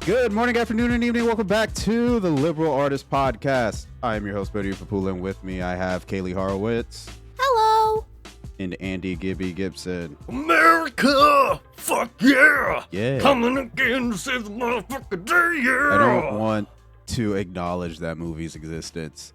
Good morning, afternoon, and evening. Welcome back to the Liberal Artist Podcast. I am your host, Bodio, and with me I have Kaylie Horowitz. Hello. And Andy Gibby Gibson. America! Fuck yeah! Yeah. Coming again to save the motherfucking day, yeah! I don't want to acknowledge that movie's existence.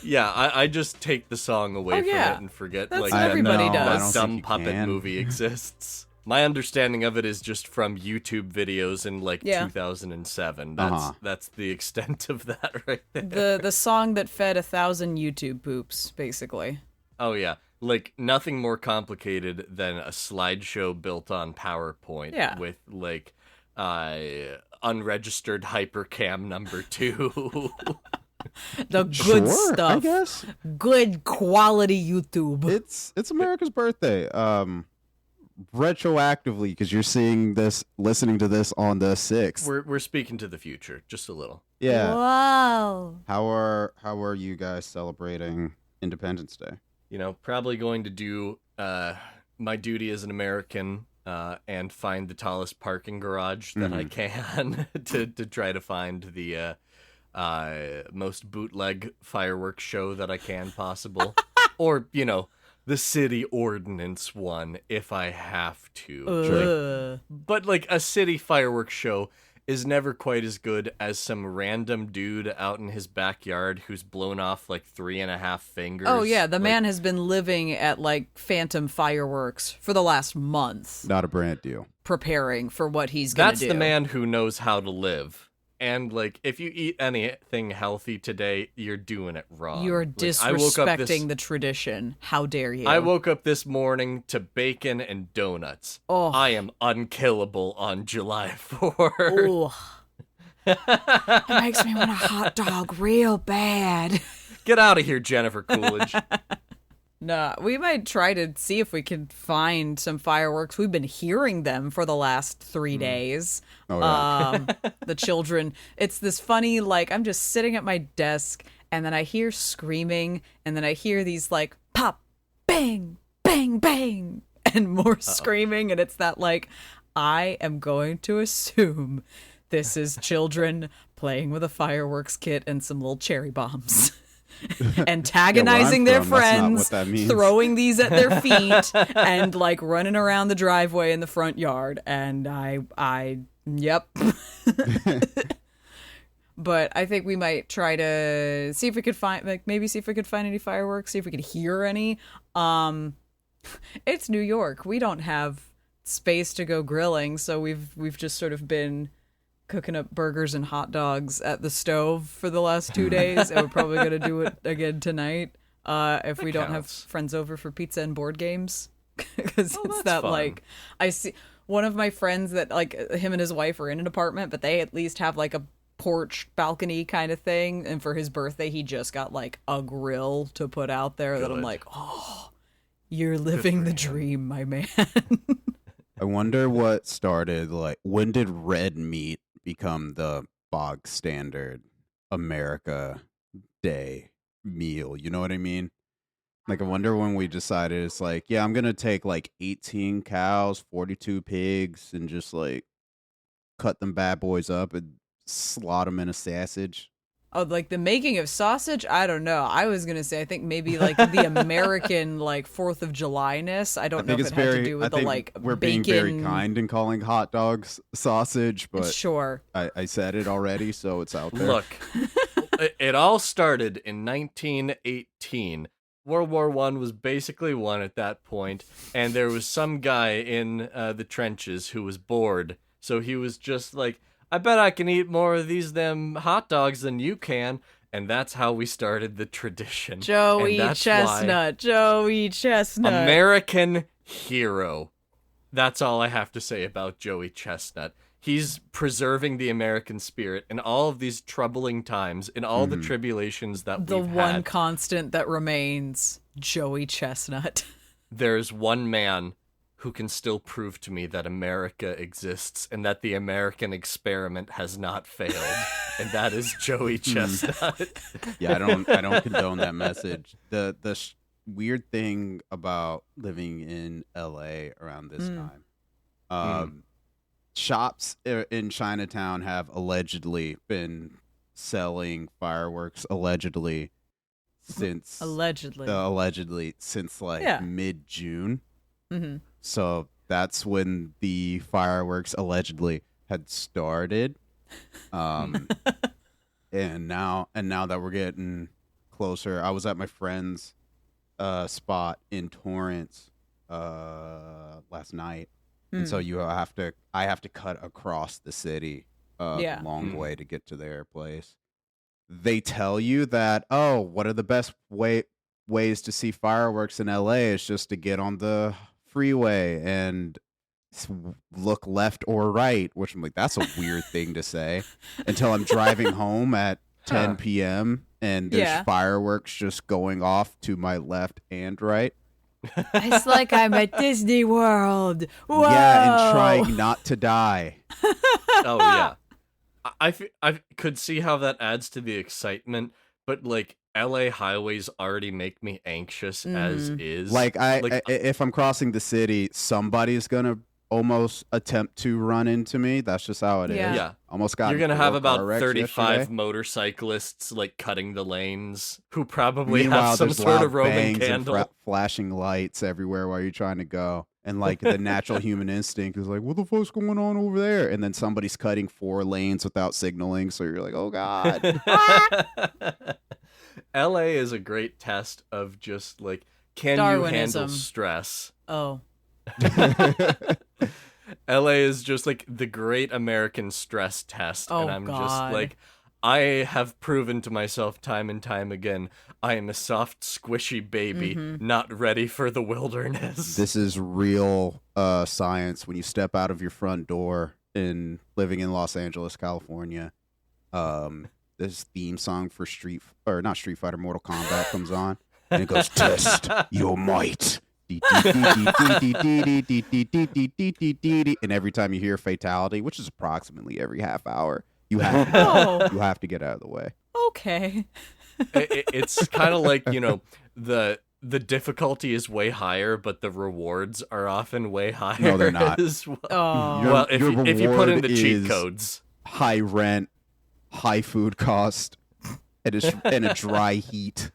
Yeah, I just take the song away from it and forget That's like what everybody no, does. that dumb puppet can. movie exists. My understanding of it is just from YouTube videos in like 2007. That's the extent of that right there. The song that fed 1,000 YouTube poops, basically. Oh yeah, like nothing more complicated than a slideshow built on PowerPoint with like unregistered hypercam number 2. The good stuff. I guess. Good quality YouTube. It's America's birthday. Retroactively, because you're seeing this, listening to this on the 6th. We're speaking to the future, just a little. Yeah. Wow. How are you guys celebrating Independence Day? You know, probably going to do my duty as an American and find the tallest parking garage that I can to try to find the most bootleg fireworks show that I can possible. Or, you know, the city ordinance one if I have to. But like a city fireworks show is never quite as good as some random dude out in his backyard who's blown off like 3.5 fingers. Oh yeah, the man has been living at like phantom fireworks for the last month. Not a brand deal. Preparing for what he's gonna do. That's the man who knows how to live. And, like, if you eat anything healthy today, you're doing it wrong. You're like, disrespecting the tradition. How dare you? I woke up this morning to bacon and donuts. Oh. I am unkillable on July 4th. It makes me want a hot dog real bad. Get out of here, Jennifer Coolidge. Nah, we might try to see if we can find some fireworks. We've been hearing them for the last 3 days. Oh, yeah. The children, it's this funny, like, I'm just sitting at my desk, and then I hear screaming, and then I hear these, like, pop, bang, bang, bang, and more screaming, and it's that, like, I am going to assume this is children playing with a fireworks kit and some little cherry bombs. Antagonizing their friends, throwing these at their feet, and like running around the driveway in the front yard. And yep. But I think we might try to see if we could find, like, maybe see if we could find any fireworks, see if we could hear any. It's New York. We don't have space to go grilling, so we've just sort of been cooking up burgers and hot dogs at the stove for the last 2 days, and we're probably going to do it again tonight if we don't have friends over for pizza and board games. Because it's that fun. Like, I see one of my friends that, like, him and his wife are in an apartment, but they at least have like a porch balcony kind of thing, and for his birthday he just got like a grill to put out there. That I'm like, oh, you're living the dream, my man. I wonder what started, like, when did red meat become the bog standard America Day meal? You know what I mean? Like, I wonder when we decided it's like, yeah, I'm gonna take like 18 cows, 42 pigs, and just like cut them bad boys up and slot them in a sausage. Oh, like the making of sausage? I don't know. I was going to say, I think maybe like the American like 4th of July-ness. I don't know if it had to do with the like we're bacon. being very kind in calling hot dogs sausage, but sure. I said it already, so it's out there. Look, it all started in 1918. World War I was basically won at that point, and there was some guy in the trenches who was bored, so he was just like, I bet I can eat more of them hot dogs than you can. And that's how we started the tradition. Joey Chestnut. American hero. That's all I have to say about Joey Chestnut. He's preserving the American spirit in all of these troubling times, in all the tribulations that we've had. The one constant that remains, Joey Chestnut. There's one man who can still prove to me that America exists and that the American experiment has not failed, and that is Joey Chestnut. Yeah, I don't condone that message. The weird thing about living in LA around this time, shops in Chinatown have allegedly been selling fireworks since like mid-June. Mm-hmm. So that's when the fireworks allegedly had started. And now that we're getting closer, I was at my friend's spot in Torrance last night. And so I have to cut across the city a long way to get to their place. They tell you that, one of the best ways to see fireworks in LA is just to get on the freeway and look left or right, which I'm like, that's a weird thing to say until I'm driving home at 10 p.m. and there's fireworks just going off to my left and right. It's like I'm at Disney World. Whoa! Yeah, and trying not to die. Oh, yeah. I could see how that adds to the excitement, but, like, LA highways already make me anxious as is. Like, if I'm crossing the city, somebody's going to almost attempt to run into me. That's just how it is. Yeah. Almost got. You're going to have about 35 yesterday. motorcyclists, like, cutting the lanes who probably Meanwhile, have some there's sort loud of Roman bangs candle. and flashing lights everywhere while you're trying to go. And, like, the natural human instinct is like, what the fuck's going on over there? And then somebody's cutting 4 lanes without signaling. So you're like, oh, God. LA is a great test of just, like, can Darwinism. you handle stress? Oh. LA is just, like, the great American stress test. Oh, and I'm God. just, like, I have proven to myself time and time again, I am a soft, squishy baby, not ready for the wilderness. This is real science. When you step out of your front door living in Los Angeles, California, this theme song for not Street Fighter, Mortal Kombat comes on, and it goes, test your might. And every time you hear fatality, which is approximately every half hour, you have to get out of the way. Okay. It's kind of like, the difficulty is way higher, but the rewards are often way higher. No, they're not. As well. Oh. Well, if you put in the reward cheat is codes. High rent, high food cost, and a dry heat,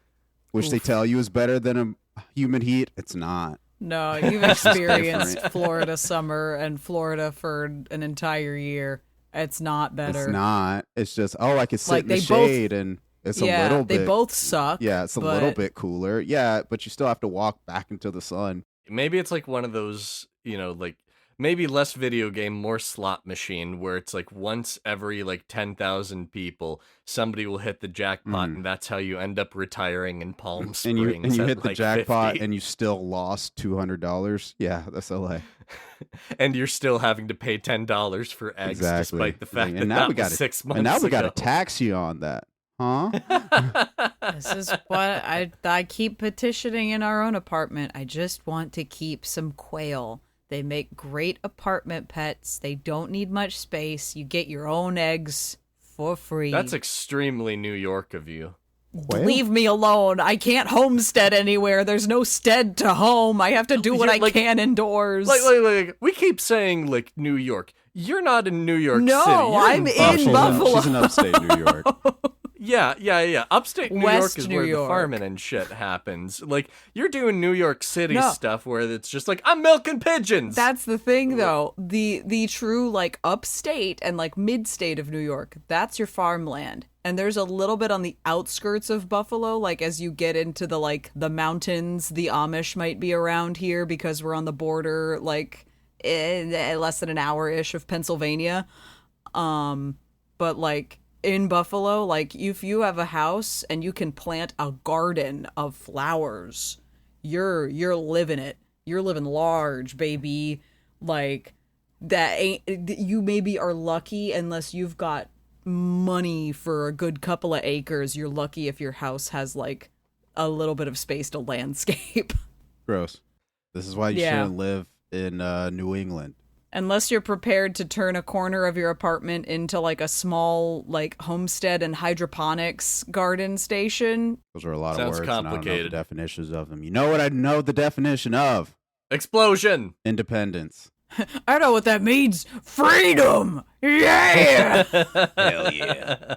which they tell you is better than a humid heat. It's not. No, you've experienced Florida summer and Florida for an entire year. It's not better. It's not. It's just, I can sit in the shade and it's a little bit. They both suck. Yeah, it's a little bit cooler. Yeah, but you still have to walk back into the sun. Maybe it's like one of those, like maybe less video game, more slot machine, where it's like once every like 10,000 people, somebody will hit the jackpot, and that's how you end up retiring in Palm Springs. And you hit the like jackpot 50. and you still lost $200. Yeah, that's LA. And you're still having to pay $10 for eggs, despite the fact that was 6 months ago. And now we got to tax you on that. Huh? This is what I keep petitioning in our own apartment. I just want to keep some quail. They make great apartment pets. They don't need much space. You get your own eggs for free. That's extremely New York of you. Quail? Leave me alone. I can't homestead anywhere. There's no stead to home. I have to do what I can indoors. Like, we keep saying, like, New York. You're not in New York City. No, I'm in Buffalo. She's in upstate New York. Yeah. Upstate New West York is New where York. the farming and shit happens. Like, you're doing New York City stuff where it's just like, I'm milking pigeons. That's the thing, though. The true, like, upstate and, like, mid-state of New York, that's your farmland. And there's a little bit on the outskirts of Buffalo, like, as you get into the mountains, the Amish might be around here because we're on the border, like, less than an hour-ish of Pennsylvania. But, like, in Buffalo, like, if you have a house and you can plant a garden of flowers, you're living it. You're living large, baby. Like, you maybe are lucky unless you've got money for a good couple of acres. You're lucky if your house has, like, a little bit of space to landscape. Gross. This is why you shouldn't live in New England. Unless you're prepared to turn a corner of your apartment into, like, a small, like, homestead and hydroponics garden station. Those are a lot of Sounds words. And I don't know complicated. the definitions of them. You know what I know the definition of? Explosion. Independence. I know what that means. Freedom. Yeah. Hell yeah.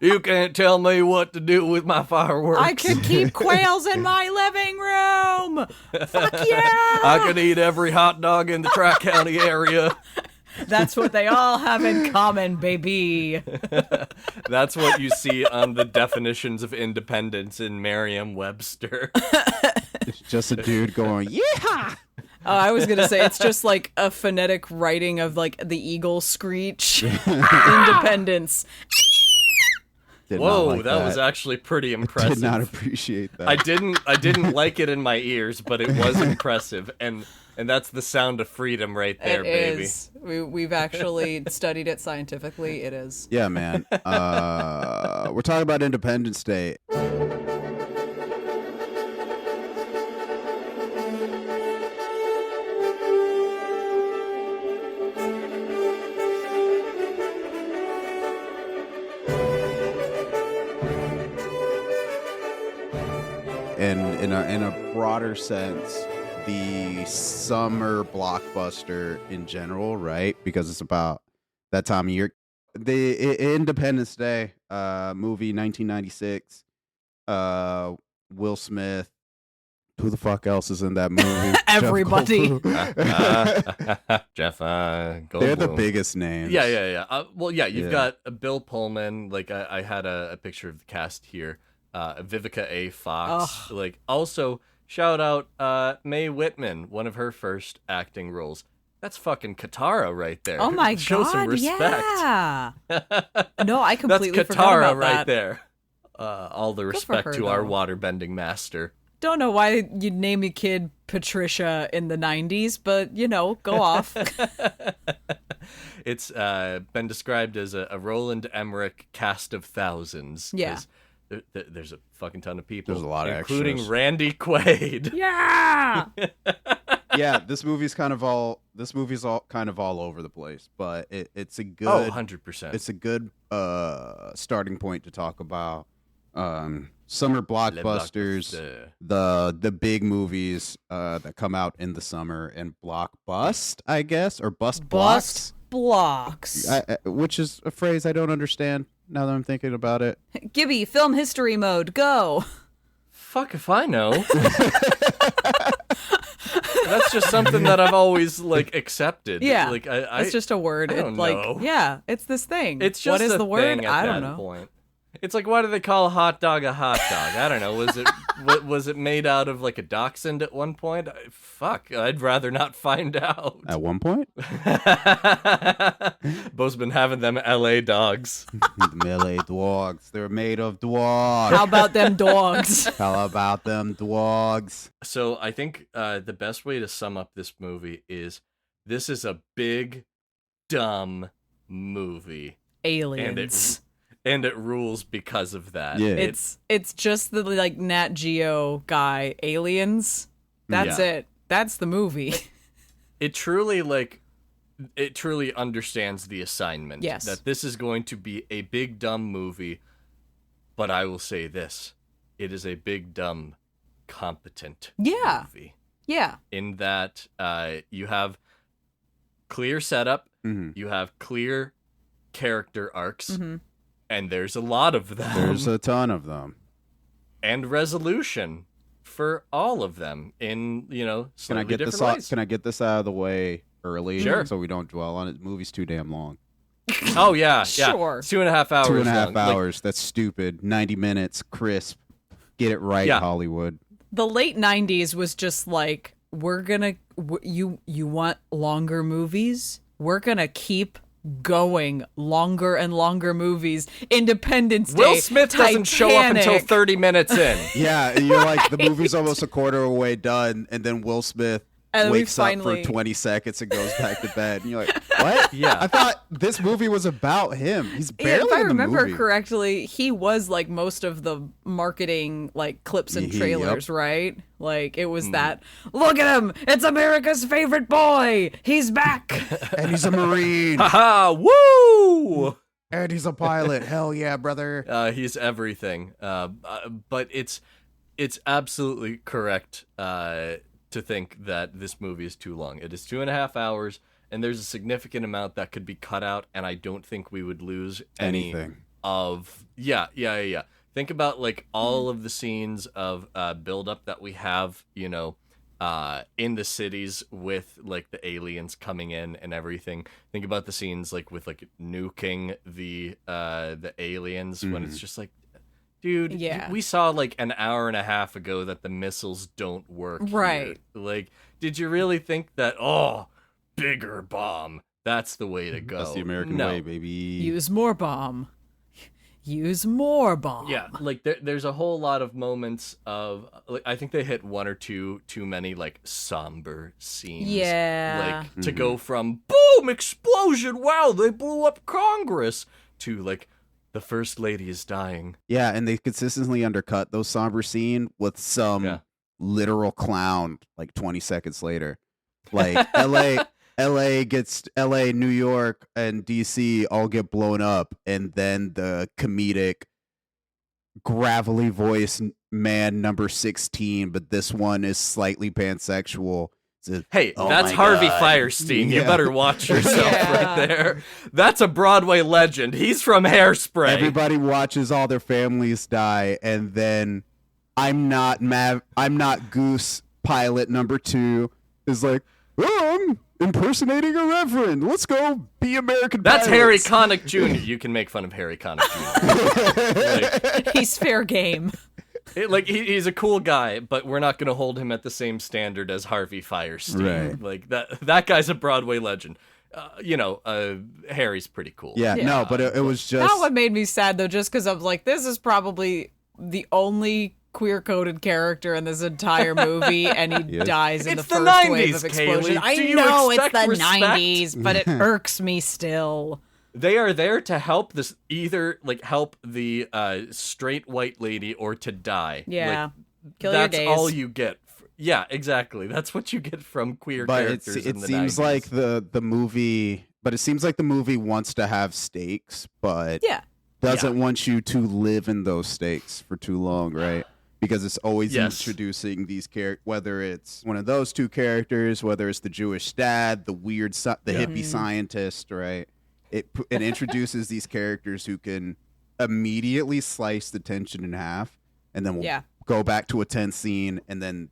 You can't tell me what to do with my fireworks. I could keep quails in my living room. Fuck yeah. I could eat every hot dog in the Tri-County area. That's what they all have in common, baby. That's what you see on the definitions of independence in Merriam-Webster. It's just a dude going, yeah! I was going to say, it's just like a phonetic writing of like the eagle screech. Independence. Did not Whoa, like that was actually pretty impressive. Did not appreciate that. I didn't like it in my ears, but it was impressive, and that's the sound of freedom right there, baby. Is. We've actually studied it scientifically. It is. Yeah, man. We're talking about Independence Day. And in a broader sense, the summer blockbuster in general, right? Because it's about that time of year. The Independence Day movie, 1996. Will Smith. Who the fuck else is in that movie? Everybody. Jeff Goldblum. They're the biggest names. Yeah. You've got Bill Pullman. Like I had a picture of the cast here. Vivica A. Fox. Ugh. Like also shout out Mae Whitman, one of her first acting roles. That's fucking Katara right there. Oh my Show god! some respect. Yeah. No, I completely That's forgot Katara about right that. there. All the respect her, to our though. waterbending master. Don't know why you'd name a kid Patricia in the 90s, but go off. It's been described as a Roland Emmerich cast of thousands. Yeah. There's a fucking ton of people. There's a lot of including extras. Randy Quaid. Yeah. Yeah, this movie's kind of all over the place, but it's a good 100%. It's a good starting point to talk about summer blockbusters, the big movies that come out in the summer, and blockbust, I guess, or bust blocks. Blocks. Which is a phrase I don't understand now that I'm thinking about it. Gibby, film history mode, go. Fuck if I know. That's just something that I've always accepted. Yeah, like it's just a word. I don't know. Yeah, it's this thing. It's just what is a the word? thing at I don't that know. point. It's like, why do they call a hot dog a hot dog? I don't know. Was it made out of like a dachshund at one point? Fuck, I'd rather not find out. At one point, Bo's been having them LA dogs. the LA dogs. They're made of dogs. How about them dogs? How about them dogs? So I think the best way to sum up this movie is this is a big, dumb movie. Aliens. And it rules because of that. Yeah. It's just the Nat Geo guy, Aliens. That's it. That's the movie. It truly understands the assignment. Yes. That this is going to be a big dumb movie, but I will say this. It is a big dumb competent movie. Yeah. In that you have clear setup, you have clear character arcs, and there's a lot of them. There's a ton of them. And resolution for all of them in, slightly different ways. Can I get this out of the way early? Sure. So we don't dwell on it. The movie's too damn long. Oh, yeah. Sure. 2.5 hours. 2.5 long. hours. That's stupid. 90 minutes, crisp. Get it right, Hollywood. The late 90s was just like, we're gonna you want longer movies? We're gonna keep going longer and longer movies. Independence Day. Will Smith doesn't show up until 30 minutes in. Yeah, and you're like, the movie's almost a quarter of the way done, and then Will Smith wakes up for 20 seconds and goes back to bed. And you're like, what? Yeah. I thought this movie was about him. He's barely if I in the remember movie. correctly, he was most of the marketing clips and trailers, right? It was that, look at him, it's America's favorite boy, he's back. And he's a Marine. Haha, woo! And he's a pilot. Hell yeah, brother. He's everything. But it's absolutely correct to to think that this movie is too long. It is 2.5 hours, and there's a significant amount that could be cut out, and I don't think we would lose anything of... Yeah. Think about, like, all of the scenes of build-up that we have, you know, in the cities with, like, the aliens coming in and everything. Think about the scenes, like, with, like, nuking the aliens when it's just like, dude, we saw, like, an hour and a half ago that the missiles don't work right here. Like, did you really think that, bigger bomb, that's the way to go? That's the American way, baby. Use more bomb. Use more bomb. Yeah, like there's a whole lot of moments of, like, I think they hit one or two too many, like, somber scenes. Yeah. Like, to go from boom, explosion, wow, they blew up Congress, to, like, the First Lady is dying. Yeah, and they consistently undercut those somber scene with some literal clown, like, 20 seconds later. Like, LA, New York, and DC all get blown up, and then the comedic, gravelly voice man number 16, but this one is slightly pansexual. Hey, that's Harvey Firestein. You better watch yourself right there. That's a Broadway legend. He's from Hairspray. Everybody watches all their families die, and then I'm not Goose pilot number 2 is like, I'm impersonating a reverend. Let's go be American That's pilots. Harry Connick Jr. You can make fun of Harry Connick Jr. He's fair game. He's a cool guy, but we're not going to hold him at the same standard as Harvey Firestein. Right. Like, that guy's a Broadway legend. Harry's pretty cool. Yeah, no, but it was just... That one made me sad, though, just because I was like, this is probably the only queer-coded character in this entire movie, and he dies in the first 90s, wave of explosion. Kaylie. I know it's the 90s, but it irks me still. They are there to help help the straight white lady or to die. Yeah. Kill that's your gays. all you get. Yeah, exactly. That's what you get from queer characters in the 90s. Seems like the movie, but it seems like the movie wants to have stakes, but doesn't want you to live in those stakes for too long, right? Because it's always introducing these characters, whether it's one of those two characters, whether it's the Jewish dad, the weird, the hippie scientist, right? It introduces these characters who can immediately slice the tension in half, and then we'll go back to a tense scene, and then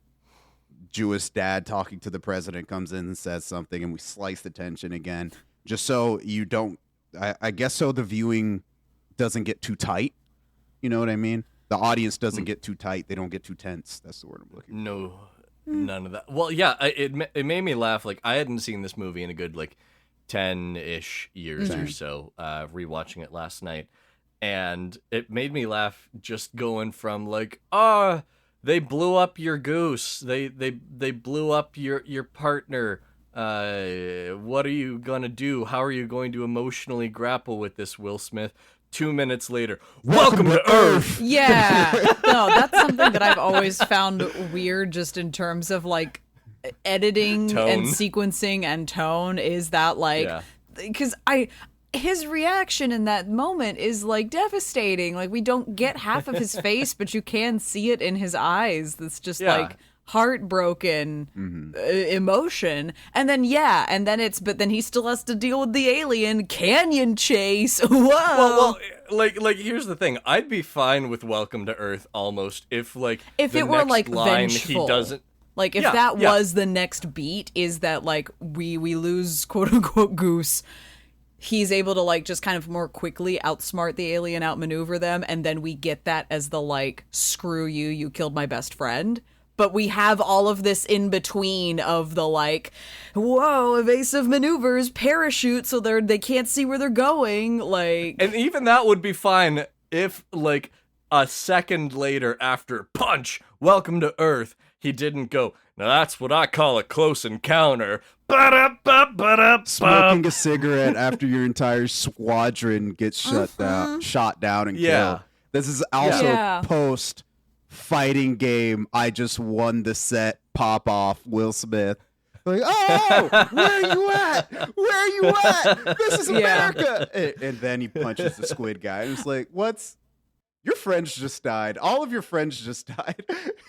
Jewish dad talking to the president comes in and says something, and we slice the tension again, just so you don't, I guess so the viewing doesn't get too tight. You know what I mean? The audience doesn't get too tight. They don't get too tense. That's the word I'm looking for. No, none of that. Well, yeah, it made me laugh. Like, I hadn't seen this movie in a good, 10-ish years or so, rewatching it last night. And it made me laugh just going from, they blew up your goose. They blew up your partner. What are you gonna do? How are you going to emotionally grapple with this, Will Smith? 2 minutes later, welcome to Earth! Yeah. No, that's something that I've always found weird just in terms of, editing tone. And sequencing and tone is that, because his reaction in that moment is, devastating. We don't get half of his face, but you can see it in his eyes. That's just, heartbroken emotion. And then but then he still has to deal with the alien canyon chase. Whoa. Well, here's the thing. I'd be fine with Welcome to Earth almost if if it were line vengeful. He doesn't. If that was the next beat, is that we lose quote unquote Goose. He's able to just kind of more quickly outsmart the alien, outmaneuver them, and then we get that as the screw you, you killed my best friend. But we have all of this in between of the whoa, evasive maneuvers, parachute, so they can't see where they're going. And even that would be fine if a second later after punch, welcome to Earth, he didn't go, now that's what I call a close encounter. Smoking a cigarette after your entire squadron gets shot down and killed. This is also post fighting game. I just won the set. Pop off, Will Smith. Where are you at? Where are you at? This is America. And then he punches the squid guy. And it's what's Your friends just died. All of your friends just died.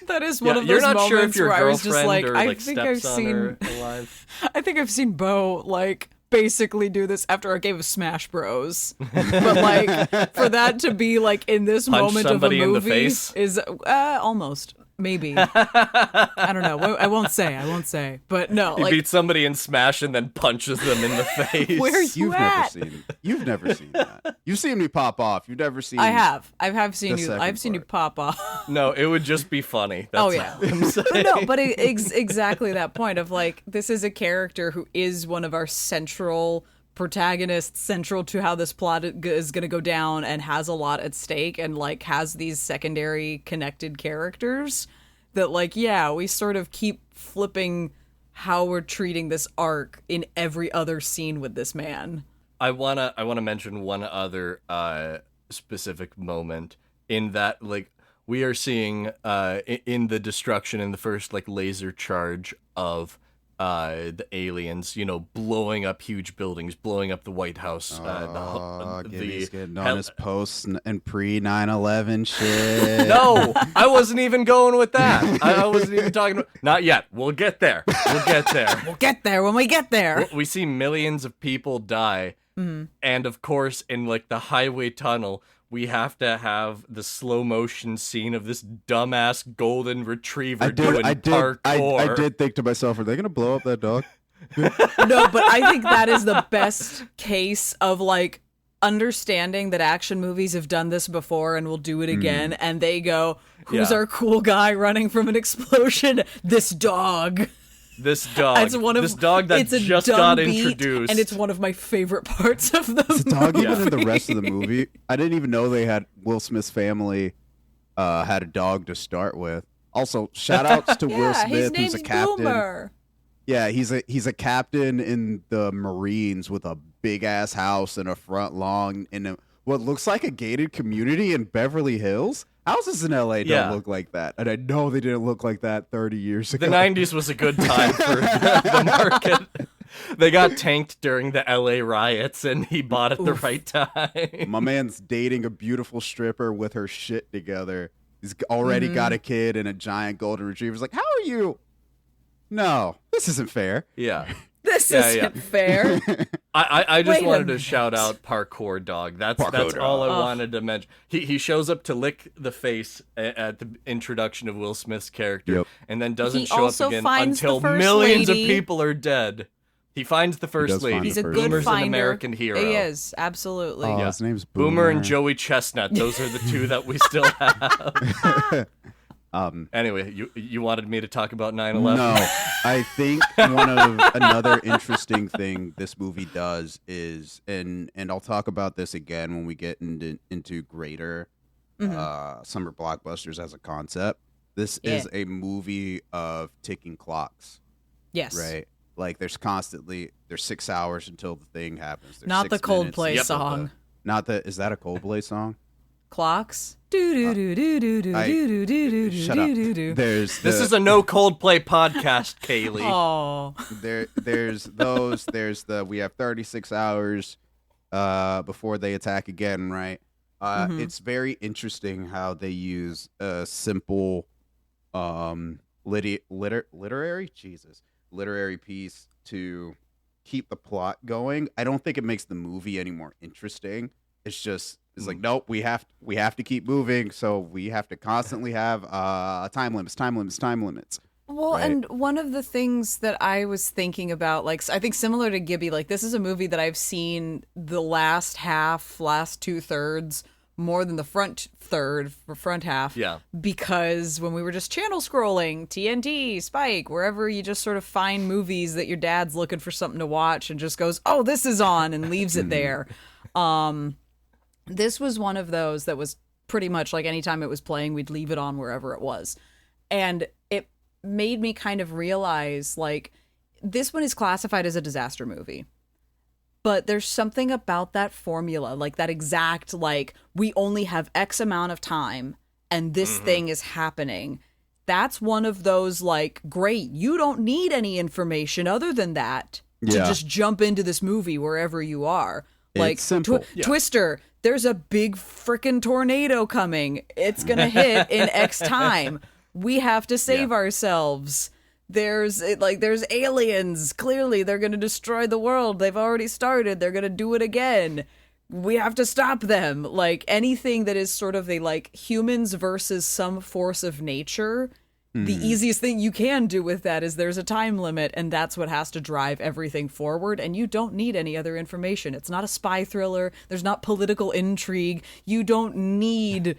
That is one of you're those not sure moments if your where I was just girlfriend like, or I like think I've stepson seen, are alive. I think I've seen Bo like basically do this after a game of Smash Bros. But like for that to be like in this Punch moment of a somebody in the movie face? is almost. Maybe. I don't know. I won't say. But no, He like beats somebody in Smash and then punches them in the face. where you You've at? You've never seen that. You've seen me pop off. You've never seen. I have. I have seen the you. second I've seen you pop off. No, it would just be funny. That's Oh yeah. all I'm saying. But no, but exactly that point of like this is a character who is one of our central protagonists, central to how this plot is going to go down, and has a lot at stake, and like has these secondary connected characters that like we sort of keep flipping how we're treating this arc in every other scene with this man. I wanna mention one other specific moment in that like we are seeing in the destruction in the first like laser charge of the aliens, blowing up huge buildings, blowing up the White House. Gibby's getting on his post and pre 9/11 shit. No, I wasn't even going with that. I wasn't even talking about. Not yet. We'll get there. We'll get there when we get there. We see millions of people die, and of course, in like the highway tunnel, we have to have the slow motion scene of this dumbass golden retriever doing parkour. I did think to myself, are they gonna blow up that dog? No, but I think that is the best case of like understanding that action movies have done this before and will do it again, and they go, who's our cool guy running from an explosion? This dog. This dog. This dog that just got introduced. And it's one of my favorite parts of the movie. The dog even in the rest of the movie. I didn't even know they had Will Smith's family had a dog to start with. Also, shout outs to Will Smith, his name's who's a captain. Boomer. Yeah, he's a captain in the Marines with a big ass house and a front lawn in what looks like a gated community in Beverly Hills. Houses in LA don't look like that, and I know they didn't look like that 30 years ago. The 90s was a good time for the market. They got tanked during the LA riots, and he bought at the right time. My man's dating a beautiful stripper with her shit together. He's already got a kid and a giant golden retriever. He's like, how are you? No, this isn't fair. Yeah. This isn't fair. I just wanted to shout out Parkour Dog. That's all I wanted to mention. He shows up to lick the face at the introduction of Will Smith's character, and then doesn't show up again until millions of people are dead. He finds the first lady. He's a good Boomer's finder. an American hero. He is, absolutely. Oh, his name's Boomer. Boomer and Joey Chestnut. Those are the two that we still have. Anyway, you wanted me to talk about 9/11? No, I think another interesting thing this movie does is, and I'll talk about this again when we get into greater summer blockbusters as a concept. This is a movie of ticking clocks. Yes. Right? Like there's 6 hours until the thing happens. There's Not the 6 minutes Coldplay until song. Is that a Coldplay song? Clocks. Do do do do do do do do do Shut up. do do. This is a no Coldplay podcast, Kaylie. Oh. There's those. There's we have 36 hours before they attack again, right? It's very interesting how they use a simple literary piece to keep the plot going. I don't think it makes the movie any more interesting. It's like, nope, we have to keep moving, so we have to constantly have time limits. Well, right? And one of the things that I was thinking about, like, I think similar to Gibby, like, this is a movie that I've seen the last 2/3 more than the front half. Yeah. Because when we were just channel scrolling, TNT, Spike, wherever you just sort of find movies that your dad's looking for something to watch and just goes, oh, this is on, and leaves it there. This was one of those that was pretty much like anytime it was playing, we'd leave it on wherever it was. And it made me kind of realize, like, this one is classified as a disaster movie. But there's something about that formula, like that exact, like, we only have X amount of time and this thing is happening. That's one of those, like, great, you don't need any information other than that to just jump into this movie wherever you are. Like, It's simple. Twister, there's a big frickin' tornado coming. It's gonna hit in X time. We have to save ourselves. There's aliens. Clearly, they're gonna destroy the world. They've already started. They're gonna do it again. We have to stop them. Like, anything that is sort of humans versus some force of nature. The easiest thing you can do with that is there's a time limit, and that's what has to drive everything forward, and you don't need any other information. It's not a spy thriller. There's not political intrigue. You don't need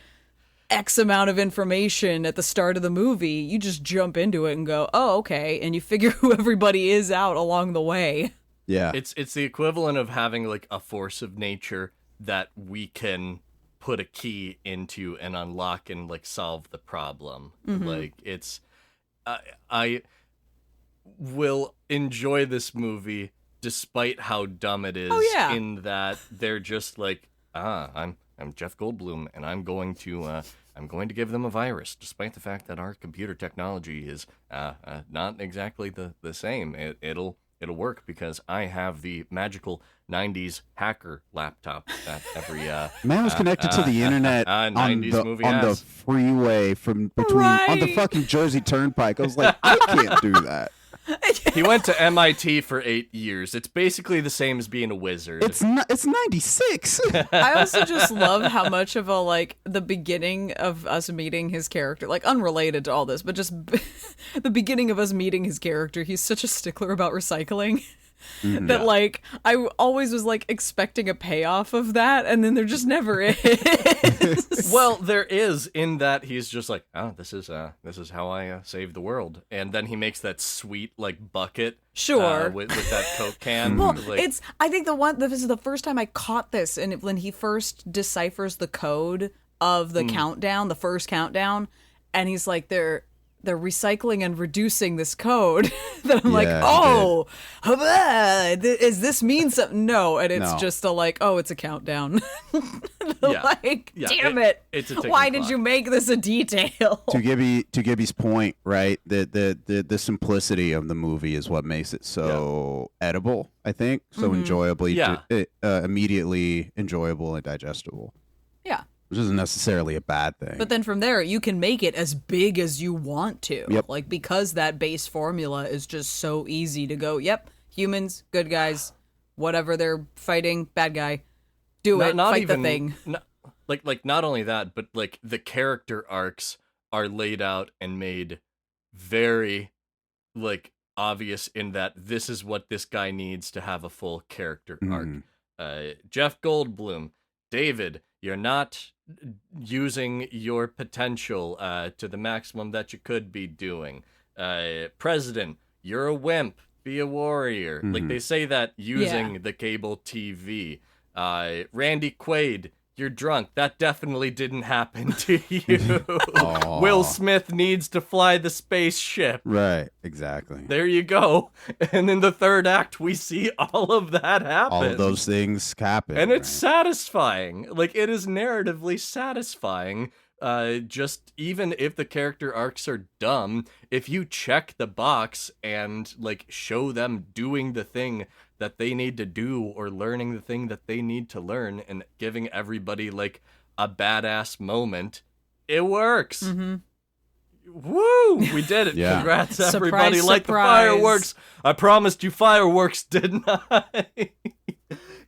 X amount of information at the start of the movie. You just jump into it and go, oh, okay, and you figure who everybody is out along the way. Yeah. It's the equivalent of having like a force of nature that we can put a key into and unlock and like solve the problem. Like it's I will enjoy this movie despite how dumb it is, in that they're just like, I'm Jeff Goldblum and I'm going to give them a virus, despite the fact that our computer technology is not exactly the same. It'll work because I have the magical 90s hacker laptop that every man was connected to the internet on the freeway from between on the fucking Jersey Turnpike. I was like, I can't do that. He went to MIT for 8 years. It's basically the same as being a wizard. It's 96. I also just love how much of the beginning of us meeting his character, like unrelated to all this, but just the beginning of us meeting his character. He's such a stickler about recycling. That like I always was like expecting a payoff of that, and then there just never is. Well, there is, in that he's just like, this is how I save the world, and then he makes that sweet like bucket, with that Coke can. Well, like, I think this is the first time I caught this, and when he first deciphers the code of the countdown, the first countdown, and he's like, they're recycling and reducing this code. That I'm like, does this mean something? No, and it's just it's a countdown. Damn it! It's a ticking Why clock. did you make this a detail? To Gibby's point, right? The simplicity of the movie is what makes it so edible. I think so enjoyably, immediately enjoyable and digestible. Yeah. Which isn't necessarily a bad thing. But then from there, you can make it as big as you want to. Yep. Like, because that base formula is just so easy to go, yep, humans, good guys, whatever they're fighting, bad guy, fight the thing. Not only that, but like the character arcs are laid out and made very like obvious in that this is what this guy needs to have a full character arc. Jeff Goldblum, David, you're not using your potential to the maximum that you could be doing. President, you're a wimp. Be a warrior. Like they say that using the cable TV. Randy Quaid, you're drunk. That definitely didn't happen to you. Will Smith needs to fly the spaceship. Right, exactly. There you go. And in the third act, we see all of that happen. All of those things happen. And it's satisfying. Like, it is narratively satisfying. Just even if the character arcs are dumb, if you check the box and like show them doing the thing that they need to do or learning the thing that they need to learn and giving everybody like a badass moment, it works. Woo! We did it. Congrats, everybody. Light the fireworks. I promised you fireworks, didn't I?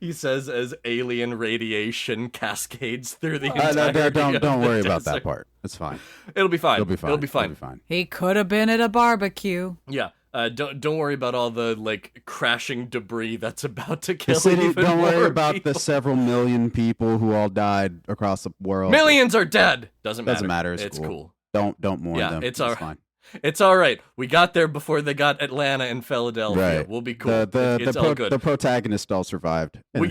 He says as alien radiation cascades through the entire don't worry about that part. It's fine. It'll be fine. It'll be fine. He could have been at a barbecue. Yeah. Don't worry about all the like crashing debris that's about to kill Don't worry about the several million people who all died across the world. Millions are dead. Doesn't matter. It's cool. Don't mourn them. It's fine. It's all right. We got there before they got Atlanta and Philadelphia. Right. We'll be cool. It's all good. The protagonist all survived. We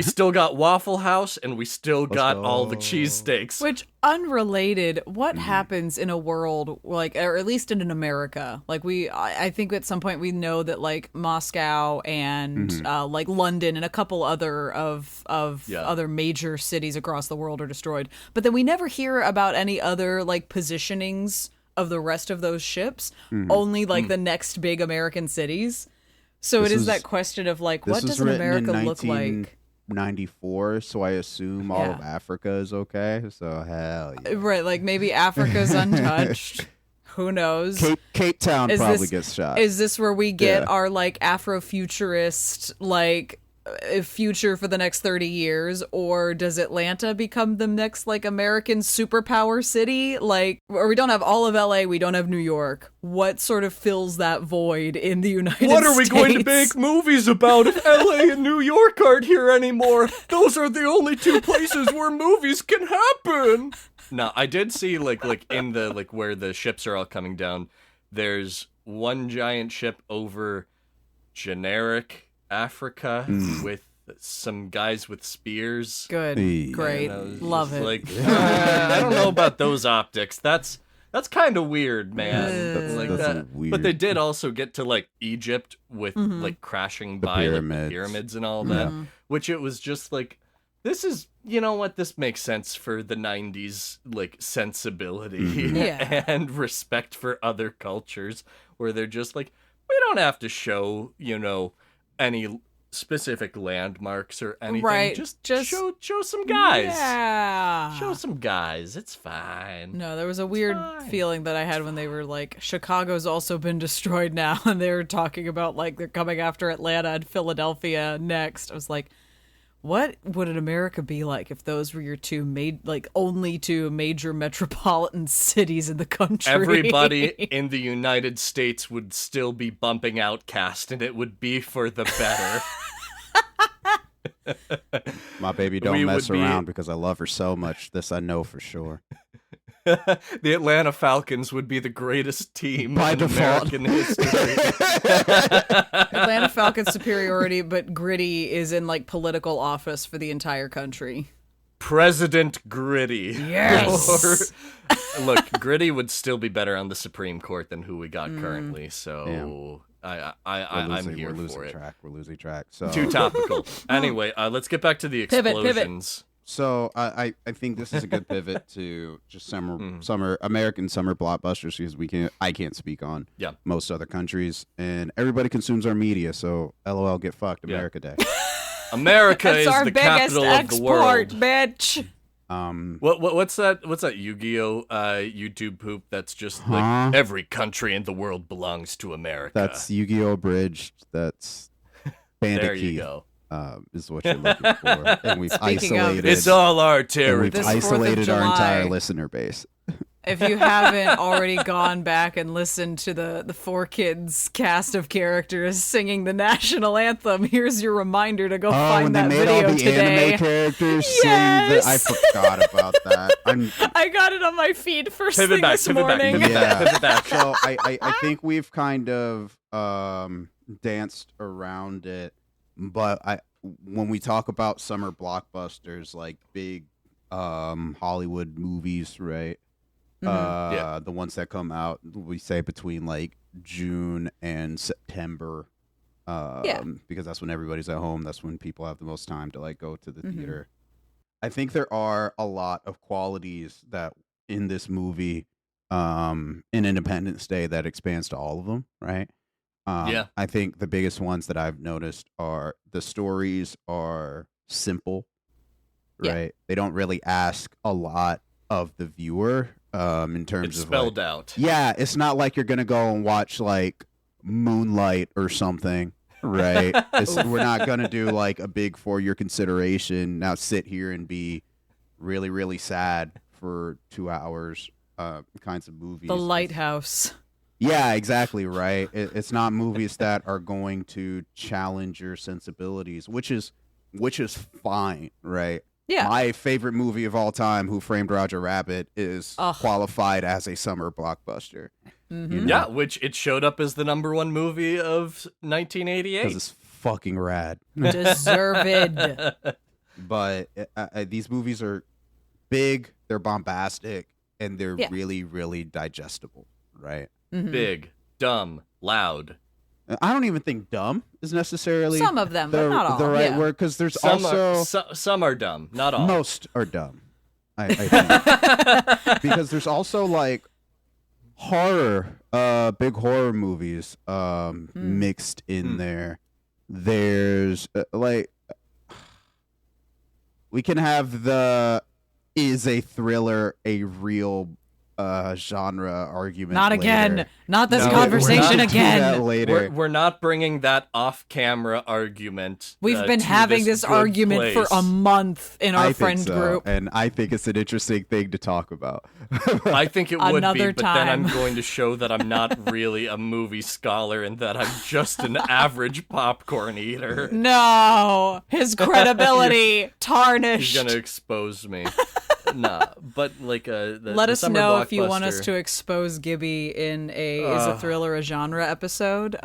still got Waffle House, and we still got all the cheesesteaks. Which, unrelated, what happens in a world, like, or at least in America? Like, I think at some point we know that, like, Moscow and, like, London and a couple other other major cities across the world are destroyed. But then we never hear about any other, like, positionings of the rest of those ships, only like the next big American cities. So it is that question of like, what does America look like? 94, so I assume all of Africa is okay. So hell yeah. Right, like maybe Africa's untouched. Who knows? Cape Town probably gets shot. Is this where we get our like Afrofuturist like future for the next 30 years, or does Atlanta become the next like American superpower city? Like, or we don't have all of LA, we don't have New York. What sort of fills that void in the United States? What are we going to make movies about if LA and New York aren't here anymore? Those are the only two places where movies can happen. No, I did see like in the like where the ships are all coming down, there's one giant ship over generic Africa with some guys with spears. Good. Great. Love it. Like, I don't know about those optics. That's kind of weird, man. That's weird. But they did also get to like Egypt with like crashing by like the pyramids and all that, which it was just like, this is, you know what, this makes sense for the 90s like sensibility and respect for other cultures, where they're just like, we don't have to show, you know, any specific landmarks or anything. Right. Just show some guys. Yeah. Show some guys. It's fine. No, there was a weird feeling that I had when they were like, Chicago's also been destroyed now, and they were talking about like they're coming after Atlanta and Philadelphia next. I was like, what would an America be like if those were your only two major metropolitan cities in the country? Everybody in the United States would still be bumping Outcast, and it would be for the better. My baby don't mess around because I love her so much. This I know for sure. The Atlanta Falcons would be the greatest team by in default. American history. Atlanta Falcons superiority, but Gritty is in like political office for the entire country. President Gritty. Yes. Look, Gritty would still be better on the Supreme Court than who we got currently. So I'm here for it. We're losing track. So too topical. Anyway, let's get back to the explosions. Pivot. So I think this is a good pivot to just summer American summer blockbusters, because I can't speak on most other countries, and everybody consumes our media. So LOL, get fucked, America Day. America is the capital of the world, bitch. What's that Yu-Gi-Oh YouTube poop that's just like every country in the world belongs to America? That's Yu-Gi-Oh abridged. That's Bandit There you Keith. go. Is what you're looking for, and we've isolated. It's all our territory. We've isolated our entire listener base. If you haven't already gone back and listened to the 4Kids cast of characters singing the national anthem, here's your reminder to go find that video all the today. Anime characters sing I forgot about that. I got it on my feed first thing this morning. Pivot back. So I think we've kind of danced around it. But when we talk about summer blockbusters, like big Hollywood movies, right? The ones that come out, we say between like June and September, because that's when everybody's at home. That's when people have the most time to like go to the theater. I think there are a lot of qualities that in this movie, in Independence Day, that expands to all of them, right? I think the biggest ones that I've noticed are the stories are simple, right? They don't really ask a lot of the viewer in terms it's of spelled out. Yeah, it's not like you're gonna go and watch like Moonlight or something, right? We're not gonna do like a big for your consideration. Now sit here and be really, really sad for 2 hours. Kinds of movies. The Lighthouse. Yeah, exactly, right. It's not movies that are going to challenge your sensibilities, which is fine, right? Yeah. My favorite movie of all time, Who Framed Roger Rabbit, is qualified as a summer blockbuster. Mm-hmm. You know? Yeah, which it showed up as the #1 movie of 1988. Because it's fucking rad. Deserved. But these movies are big, they're bombastic, and they're really, really digestible, right? Mm-hmm. Big, dumb, loud. I don't even think dumb is necessarily some of them, but not all. The right word, because there's some are dumb, not all. Most are dumb, I think. Because there's also like horror, big horror movies mixed in there. There's We can have the is a thriller a real genre argument. Not later. again. Not this No, conversation we're not Do that again. later. We're not bringing that off-camera argument. We've been to having this good argument for place. a month in our I friend think so, group. and I think it's an interesting thing to talk about. I think it would Another be, but then I'm time. going to show that I'm not really a movie scholar and that I'm just an average popcorn eater. No, his credibility tarnished. He's gonna expose me. Nah, but like Let the us summer know if you want us blockbuster- to expose Gibby in a is a thriller a genre episode.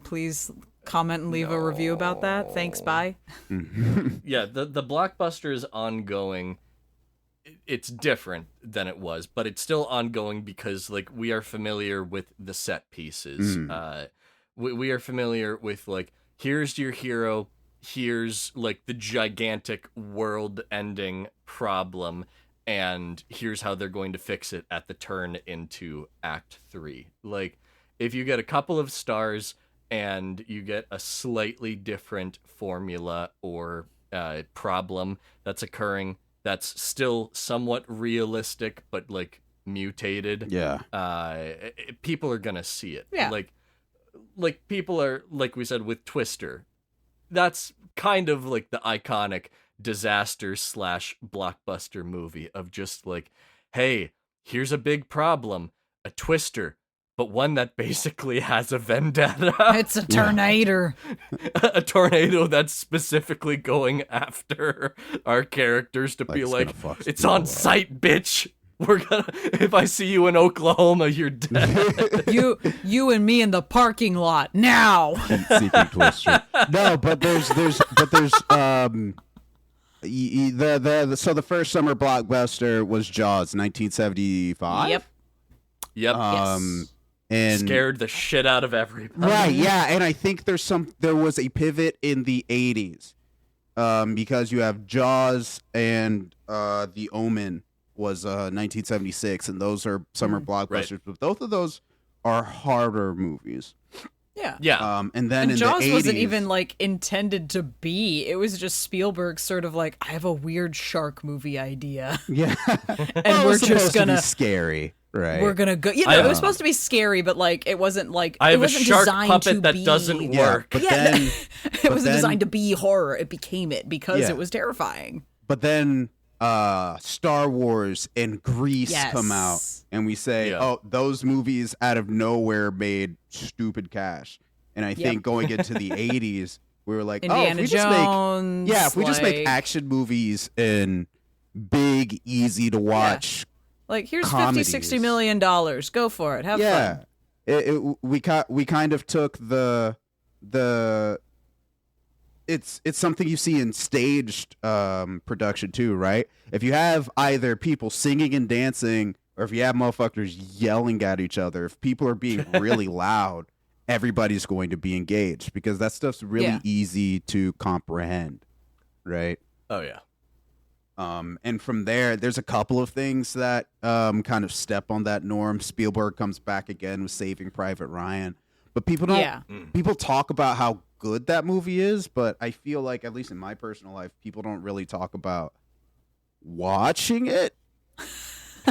Please comment and leave a review about that. Thanks. Bye. Yeah, the blockbuster is ongoing. It's different than it was, but it's still ongoing because like we are familiar with the set pieces. We are familiar with like here's your hero, here's like the gigantic world-ending problem, and here's how they're going to fix it at the turn into Act 3. Like if you get a couple of stars and you get a slightly different formula or problem that's occurring that's still somewhat realistic but like mutated, Yeah. people are gonna see it. Yeah. Like people are, like we said with Twister, that's kind of like the iconic disaster / blockbuster movie of just like, hey, here's a big problem, a twister, but one that basically has a vendetta. It's a tornado. A tornado that's specifically going after our characters to be it's like, gonna fuck it's people on up." sight, bitch. We're gonna. If I see you in Oklahoma, you're dead. You and me in the parking lot now. Seeking Twister. No, but there's so the first summer blockbuster was Jaws, 1975. Yep. Yep. And Scared the shit out of everybody. right, yeah, and I think there was a pivot in the 80s, because you have Jaws and The Omen was 1976, and those are summer blockbusters, Right. but both of those are horror movies. Yeah. Yeah. And then And in Jaws the 80s, wasn't even like intended to be. It was just Spielberg sort of like, I have a weird shark movie idea. yeah, And we're supposed just to be gonna scary, right? we're gonna go. You know, it was supposed to be scary, but like it wasn't like I it have a wasn't shark designed puppet to that be, doesn't Yeah, work. but Yeah, then it wasn't then- designed to be horror. It became it because Yeah. it was terrifying. But then Star Wars and Grease Yes. come out, and we say, Yeah. oh, those movies out of nowhere made stupid cash. And I think going into the 80s, we were like, Indiana oh, if we Jones. if we just make like- action movies and big, easy to watch, like here's comedies. $50-60 million. Go for it. Have yeah, fun. we kind of took the it's something you see in staged production too, right? If you have either people singing and dancing, or if you have motherfuckers yelling at each other, if people are being really loud, everybody's going to be engaged because that stuff's really Yeah. easy to comprehend, right? Oh yeah. And from there, there's a couple of things that kind of step on that norm. Spielberg comes back again with Saving Private Ryan, but people don't. Yeah. People talk about how good that movie is, but I feel like, at least in my personal life, people don't really talk about watching it.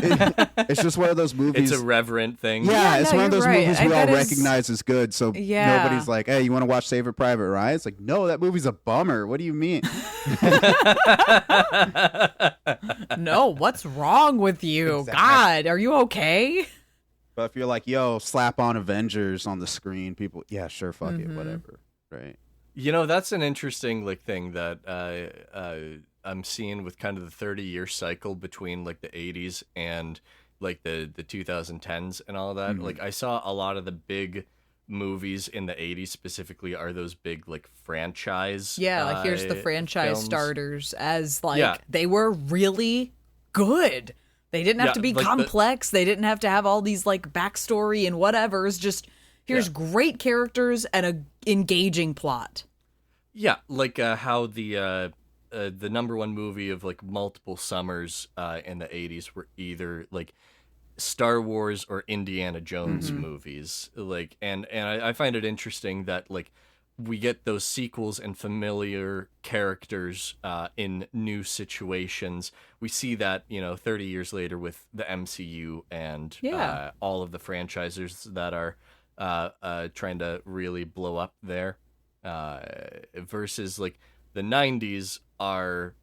It's just one of those movies. It's a reverent thing. Yeah, Yeah, it's no, one of you're those right. movies I we all bet it's- recognize as good. So Yeah. nobody's like, "Hey, you want to watch Saving Private Ryan?" It's like, no, that movie's a bummer. What do you mean? No, what's wrong with you? Exactly. God, are you okay? But if you're like, "Yo, slap on Avengers on the screen," people, yeah, sure, fuck it, whatever, right? You know, that's an interesting like thing that I'm seeing with kind of the 30-year cycle between like the 80s and like the 2010s and all that. Mhm. Like I saw a lot of the big movies in the 80s specifically are those big like franchise. Yeah, like here's the franchise films. starters as like Yeah. they were really good. They didn't have Yeah, to be like complex. They didn't have to have all these like backstory and whatever's. Just here's Yeah. great characters and a engaging plot. Yeah, like how the number one movie of like multiple summers in the 80s were either like Star Wars or Indiana Jones movies. Like and I find it interesting that like we get those sequels and familiar characters in new situations. We see that, 30 years later with the MCU and all of the franchises that are trying to really blow up there, versus like the 90s are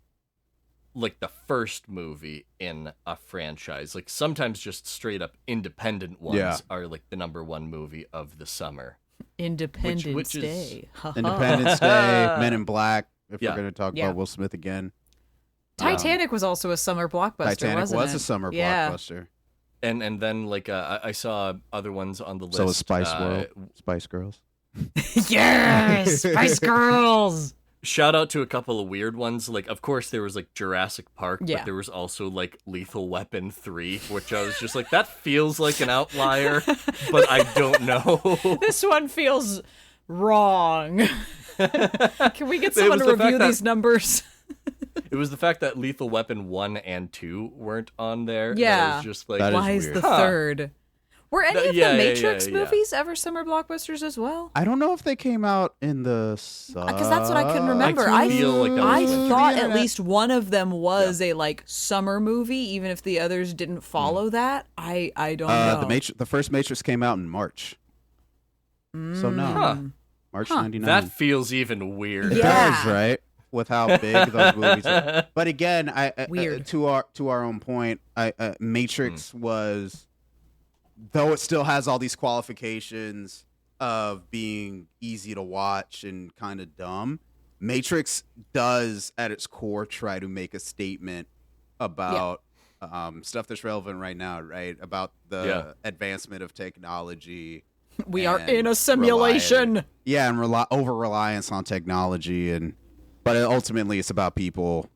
like the first movie in a franchise. Like sometimes just straight up independent ones are like the number one movie of the summer. Independence Day. Independence Day, Men in Black, if we're going to talk about Will Smith again. Titanic was also a summer blockbuster, Titanic wasn't was it? a summer blockbuster. And then like I saw other ones on the list. So was Spice Girls. Yes! Spice Girls! Shout out to a couple of weird ones. Like, of course, there was like Jurassic Park, Yeah. but there was also like Lethal Weapon 3, which I was just like, that feels like an outlier, but I don't know. This one feels wrong. Can we get someone to was the review fact these numbers? It was the fact that Lethal Weapon 1 and 2 weren't on there. Yeah. That was just like, That is Why is weird. the third? Were any of the Matrix yeah. movies ever summer blockbusters as well? I don't know if they came out in the Because that's what I couldn't remember. I feel like that was I winter. thought at least one of them was a like summer movie, even if the others didn't follow that. I don't know. The first Matrix came out in March. So no. Huh. March 99. that feels even weird. It Yeah. does, right? With how big those movies are. But again, Weird. To our own point, Matrix was, though it still has all these qualifications of being easy to watch and kind of dumb, Matrix does at its core try to make a statement about stuff that's relevant right now, right? About the advancement of technology. We are and in a simulation. And over reliance on technology, but ultimately it's about people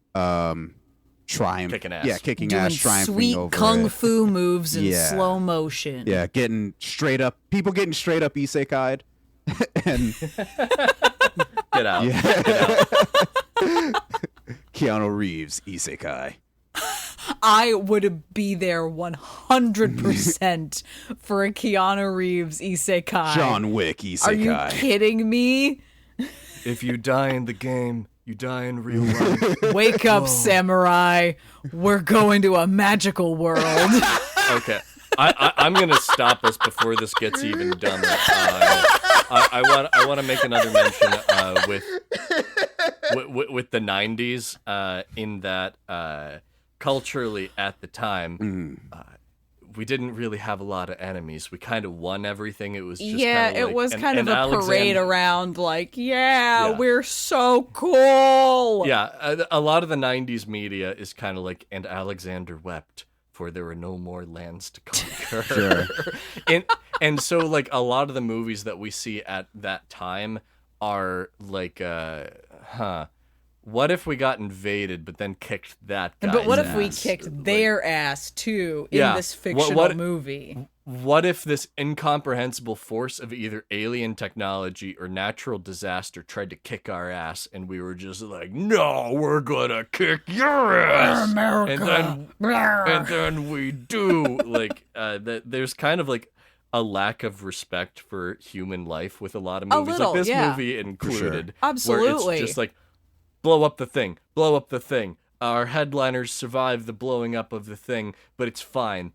trying Kicking ass. kicking Doing ass, triumphing sweet over kung it. fu moves in Yeah. slow motion. Yeah, getting straight up isekai'd. And Get out. Keanu Reeves isekai. I would be there 100% for a Keanu Reeves isekai. John Wick isekai. Are you kidding me? If you die in the game, you die in real life. Wake up, samurai. We're going to a magical world. Okay. I'm gonna stop us before this gets even dumber. I want to make another mention with the 90s in that culturally at the time we didn't really have a lot of enemies. We kind of won everything. It was just It was kind of a Alexander, parade around like, we're so cool. Yeah, a lot of the 90s media is kind of like, and Alexander wept, for there were no more lands to conquer. Sure. and so like a lot of the movies that we see at that time are like what if we got invaded but then kicked that guy? But what if we ass. kicked their ass too in Yeah. this fictional movie? What if this incomprehensible force of either alien technology or natural disaster tried to kick our ass and we were just like, no, we're gonna kick your ass, America. and then we do. Like there's kind of like a lack of respect for human life with a lot of movies, little, like this yeah. movie included. Absolutely. Where it's just like, blow up the thing. Our headliners survive the blowing up of the thing, but it's fine.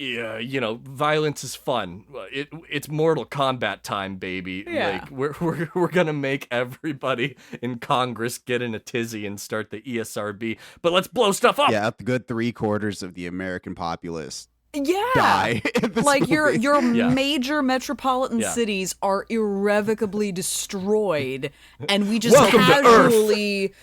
Violence is fun. It's Mortal Kombat time, baby. Yeah. Like we're gonna make everybody in Congress get in a tizzy and start the ESRB, but let's blow stuff up. Yeah, a good 3/4 of the American populace Yeah. die. in this Like your movie. major metropolitan Yeah. cities are irrevocably destroyed, and we just Welcome to Earth. casually,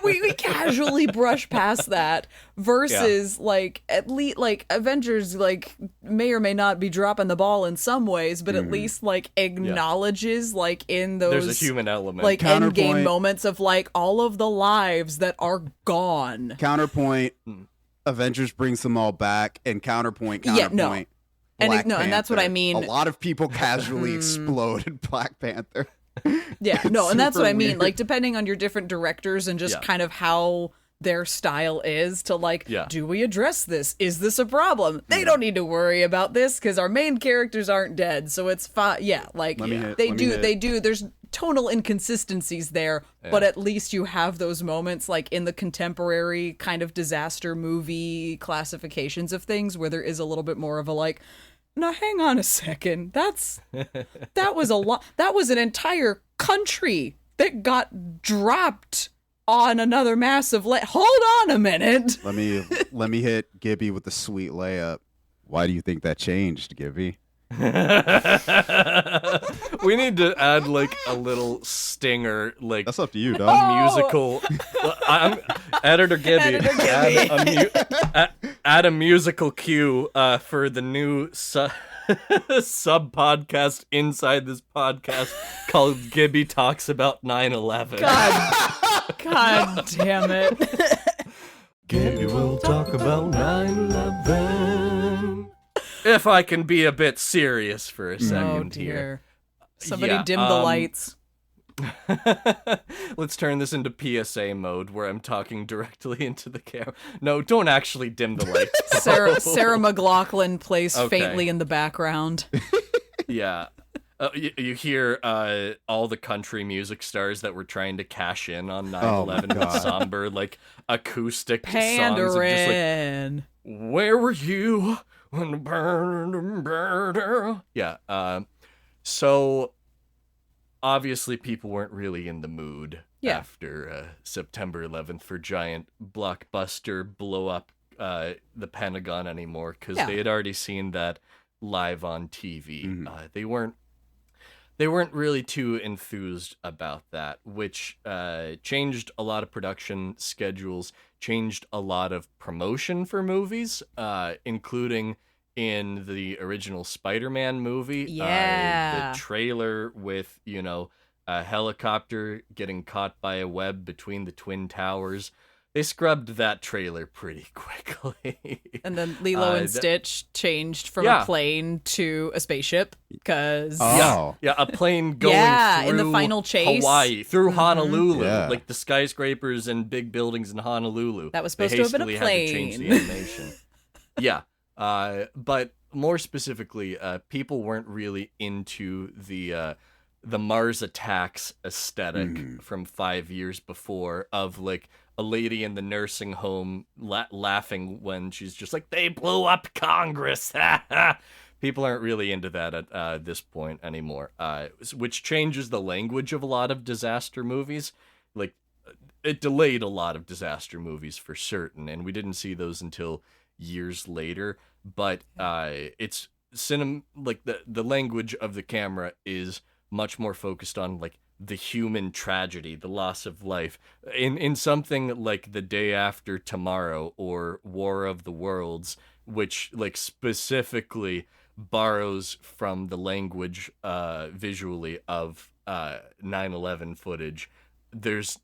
we casually brush past that. Versus like at least like Avengers like may or may not be dropping the ball in some ways, but at least like acknowledges like in those There's a human element. like end game Counterpoint. moments of like all of the lives that are gone. Counterpoint. Avengers brings them all back, and counterpoint. Yeah, no. Black And that's what I Panther. mean. A lot of people casually explode in Black Panther. Yeah, no, and that's what I super mean. weird. Like, depending on your different directors and just kind of how their style is to like, do we address this? Is this a problem? They don't need to worry about this because our main characters aren't dead, so it's fine. Yeah, like Let me hit- they let me do. hit. They do. There's tonal inconsistencies there, but at least you have those moments like in the contemporary kind of disaster movie classifications of things where there is a little bit more of a like, now hang on a second, that was a lot, that was an entire country that got dropped on another massive hold on a minute. Let me hit Gibby with the sweet layup. Why do you think that changed, Gibby? We need to add like a little stinger, like That's up to you, a dog. musical. I'm editor Gibby. Add a musical cue for the new sub podcast inside this podcast called Gibby Talks About 9/11. God damn it. Gibby will talk about 9/11. If I can be a bit serious for a second here. Somebody dim the lights. Let's turn this into PSA mode where I'm talking directly into the camera. No, don't actually dim the lights. Sarah McLachlan plays faintly in the background. Yeah. You hear all the country music stars that were trying to cash in on 9/11 with somber, like, acoustic songs. Of just like, where were you when the burn? Yeah. So, obviously, people weren't really in the mood after September 11th for giant blockbuster blow up the Pentagon anymore, because they had already seen that live on TV. Mm-hmm. They weren't really too enthused about that, which changed a lot of production schedules, changed a lot of promotion for movies, including in the original Spider-Man movie. Yeah. The trailer with, a helicopter getting caught by a web between the Twin Towers. They scrubbed that trailer pretty quickly. And then Lilo and Stitch changed from a plane to a spaceship because a plane going through in the final chase, Hawaii, through Honolulu, like the skyscrapers and big buildings in Honolulu. That was supposed to have been a plane. Had to change the animation. But more specifically, people weren't really into the Mars Attacks aesthetic from 5 years before of like a lady in the nursing home laughing when she's just like, they blew up Congress. People aren't really into that at this point anymore, which changes the language of a lot of disaster movies. Like, it delayed a lot of disaster movies for certain, and we didn't see those until years later. But it's like the language of the camera is much more focused on like the human tragedy, the loss of life. In something like The Day After Tomorrow or War of the Worlds, which like specifically borrows from the language visually of 9/11 footage, there's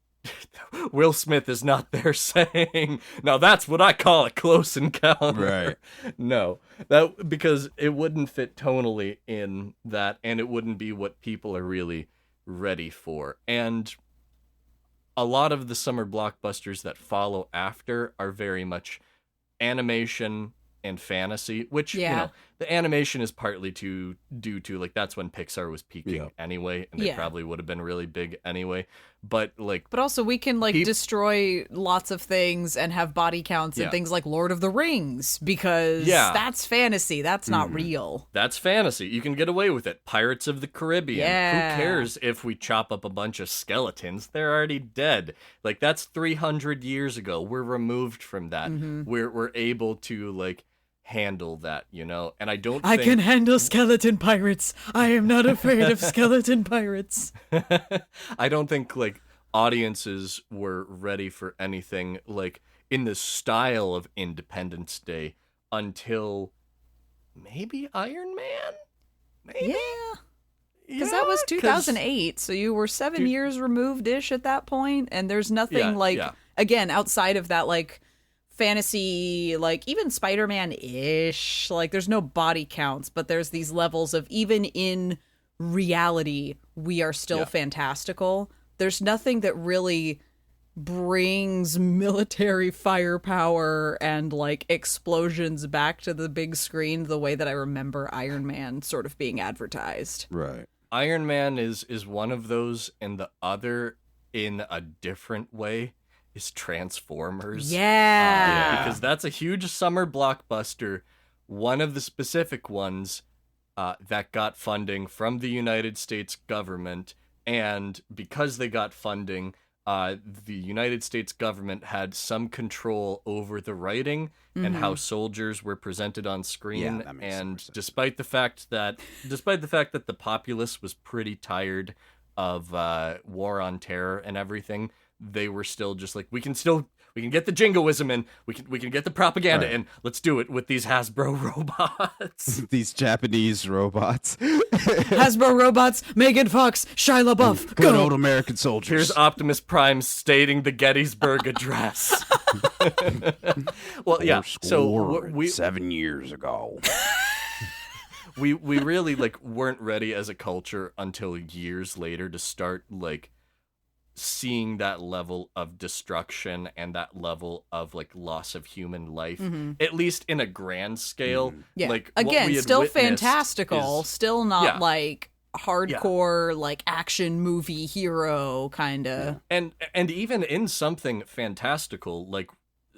Will Smith is not there saying, now that's what I call a close encounter. Right. No, that because it wouldn't fit tonally in that, and it wouldn't be what people are really ready for. And a lot of the summer blockbusters that follow after are very much animation and fantasy, which the animation is partly due to like that's when Pixar was peaking anyway, and they probably would have been really big anyway. But also we can like destroy lots of things and have body counts and things like Lord of the Rings because that's fantasy. That's not real. That's fantasy. You can get away with it. Pirates of the Caribbean. Yeah. Who cares if we chop up a bunch of skeletons? They're already dead. Like that's 300 years ago. We're removed from that. We're able to like handle that, and I don't think... can handle skeleton pirates. I am not afraid of skeleton pirates. I don't think like audiences were ready for anything like in the style of Independence Day until maybe Iron Man. Maybe? Because that was 2008, so you were 7 years removed-ish at that point, and there's nothing again outside of that like fantasy, like even Spider-Man-ish, like there's no body counts, but there's these levels of even in reality we are still fantastical. There's nothing that really brings military firepower and like explosions back to the big screen the way that I remember Iron Man sort of being advertised. Right. Iron Man is one of those, and the other, in a different way, is Transformers. Yeah. Because that's a huge summer blockbuster. One of the specific ones that got funding from the United States government, and because they got funding, the United States government had some control over the writing and how soldiers were presented on screen. that makes And sense. despite the fact that the populace was pretty tired of war on terror and everything, they were still just like, we can get the jingoism in, we can get the propaganda in. Let's do it with these Hasbro robots. These Japanese robots. Hasbro robots, Megan Fox, Shia LaBeouf. Good Go. old American soldiers. Here's Optimus Prime stating the Gettysburg Address. Well, yeah. So we 7 years ago. we really like weren't ready as a culture until years later to start like seeing that level of destruction and that level of like loss of human life, at least in a grand scale. Yeah. Like what Again, we had still witnessed fantastical, is- still not Yeah. like hardcore like action movie hero kind of. and even in something fantastical like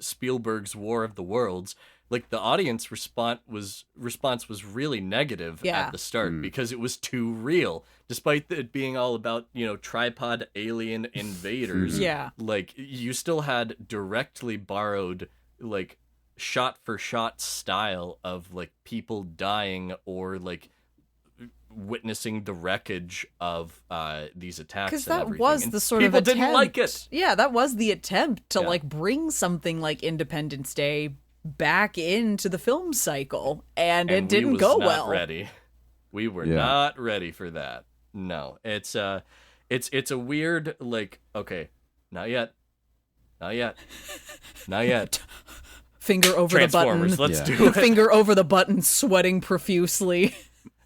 Spielberg's War of the Worlds, like the audience response was really negative at the start because it was too real, despite it being all about, you know, tripod alien invaders. Yeah. Like you still had directly borrowed like shot for shot style of like people dying or like witnessing the wreckage of these attacks. Because and that everything. was And the sort of people attempt. didn't like it. Yeah, that was the attempt to Yeah. like bring something like Independence Day back into the film cycle, and it didn't go well. Ready. We were Yeah. not ready for that. No, it's a weird like. Okay, not yet. Finger over the button. Transformers. Let's Yeah. do it. Finger over the button, sweating profusely.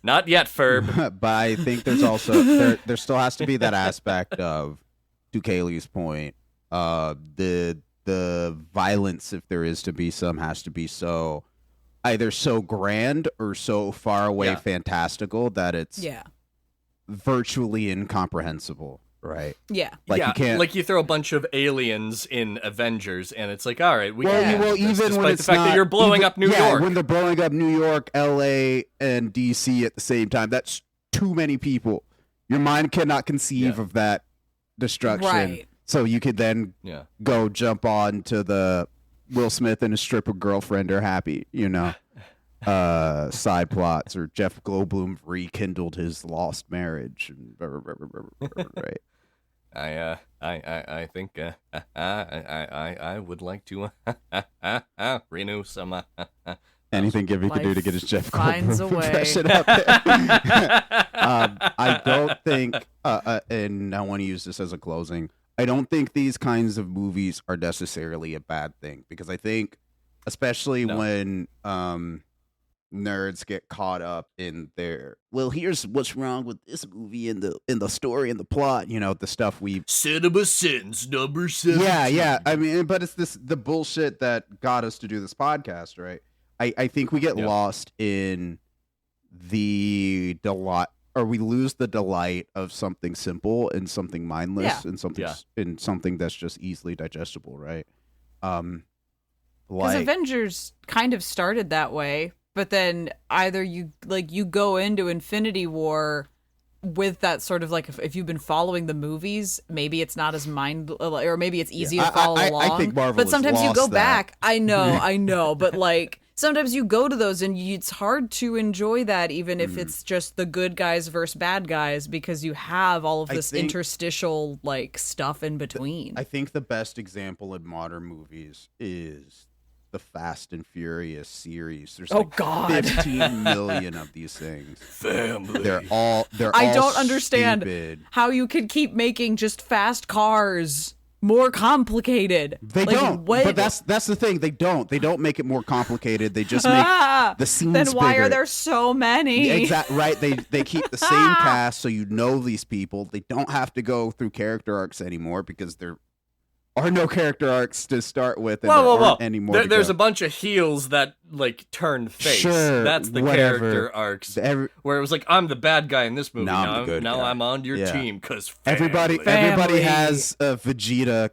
Not yet, Ferb. But I think there's also there still has to be that aspect of, to Kaylie's point, the violence, if there is to be some, has to be so either so grand or so far away Yeah. fantastical that it's Yeah. virtually incomprehensible, right? Yeah. Like yeah, you can't like you throw a bunch of aliens in Avengers, and it's like, all right, we Well, can you- do well, this, even despite when the it's fact not, that you're blowing even- up New yeah, York. when they're blowing up New York, LA, and DC at the same time, that's too many people. Your mind cannot conceive of that destruction. Right. So you could then Yeah. go jump on to the Will Smith and his stripper girlfriend are happy, you know, side plots, or Jeff Goldblum rekindled his lost marriage, and right. I think I would like to renew some. Anything Gibby can do to Life get his Jeff finds a Goldblum way. impression out there. I don't think, and I want to use this as a closing, I don't think these kinds of movies are necessarily a bad thing, because I think, especially when nerds get caught up in their, well, here's what's wrong with this movie in the story and the plot, you know, the stuff we Cinema Sins number 7. yeah. I mean, but it's the bullshit that got us to do this podcast, right? I think we get lost in the delight, or we lose the delight of something simple and something mindless and something that's just easily digestible, right? Because Like Avengers kind of started that way, but then either you go into Infinity War with that sort of like, if you've been following the movies, maybe it's not as or maybe it's easy to follow along. I think Marvel but has sometimes you go lost that. back. I know, but like sometimes you go to those and it's hard to enjoy that, even if it's just the good guys versus bad guys, because you have all of this interstitial like stuff in between. I think the best example in modern movies is the Fast and Furious series. There's like God. 15 million of these things. Family. They're all I don't understand stupid. how you can keep making just fast cars more complicated. They Like, don't. what- But that's the thing. They don't make it more complicated. They just make the scenes Then why bigger. are there so many? Exactly right. They keep the same cast, so you know these people. They don't have to go through character arcs anymore because they're are no character arcs to start with, and Whoa. there aren't any more. There's a bunch of heels that like turn face. Sure, that's the whatever. character arcs. Where it was like, I'm the bad guy in this movie. Now I'm the good guy. I'm on your team because everybody has a Vegeta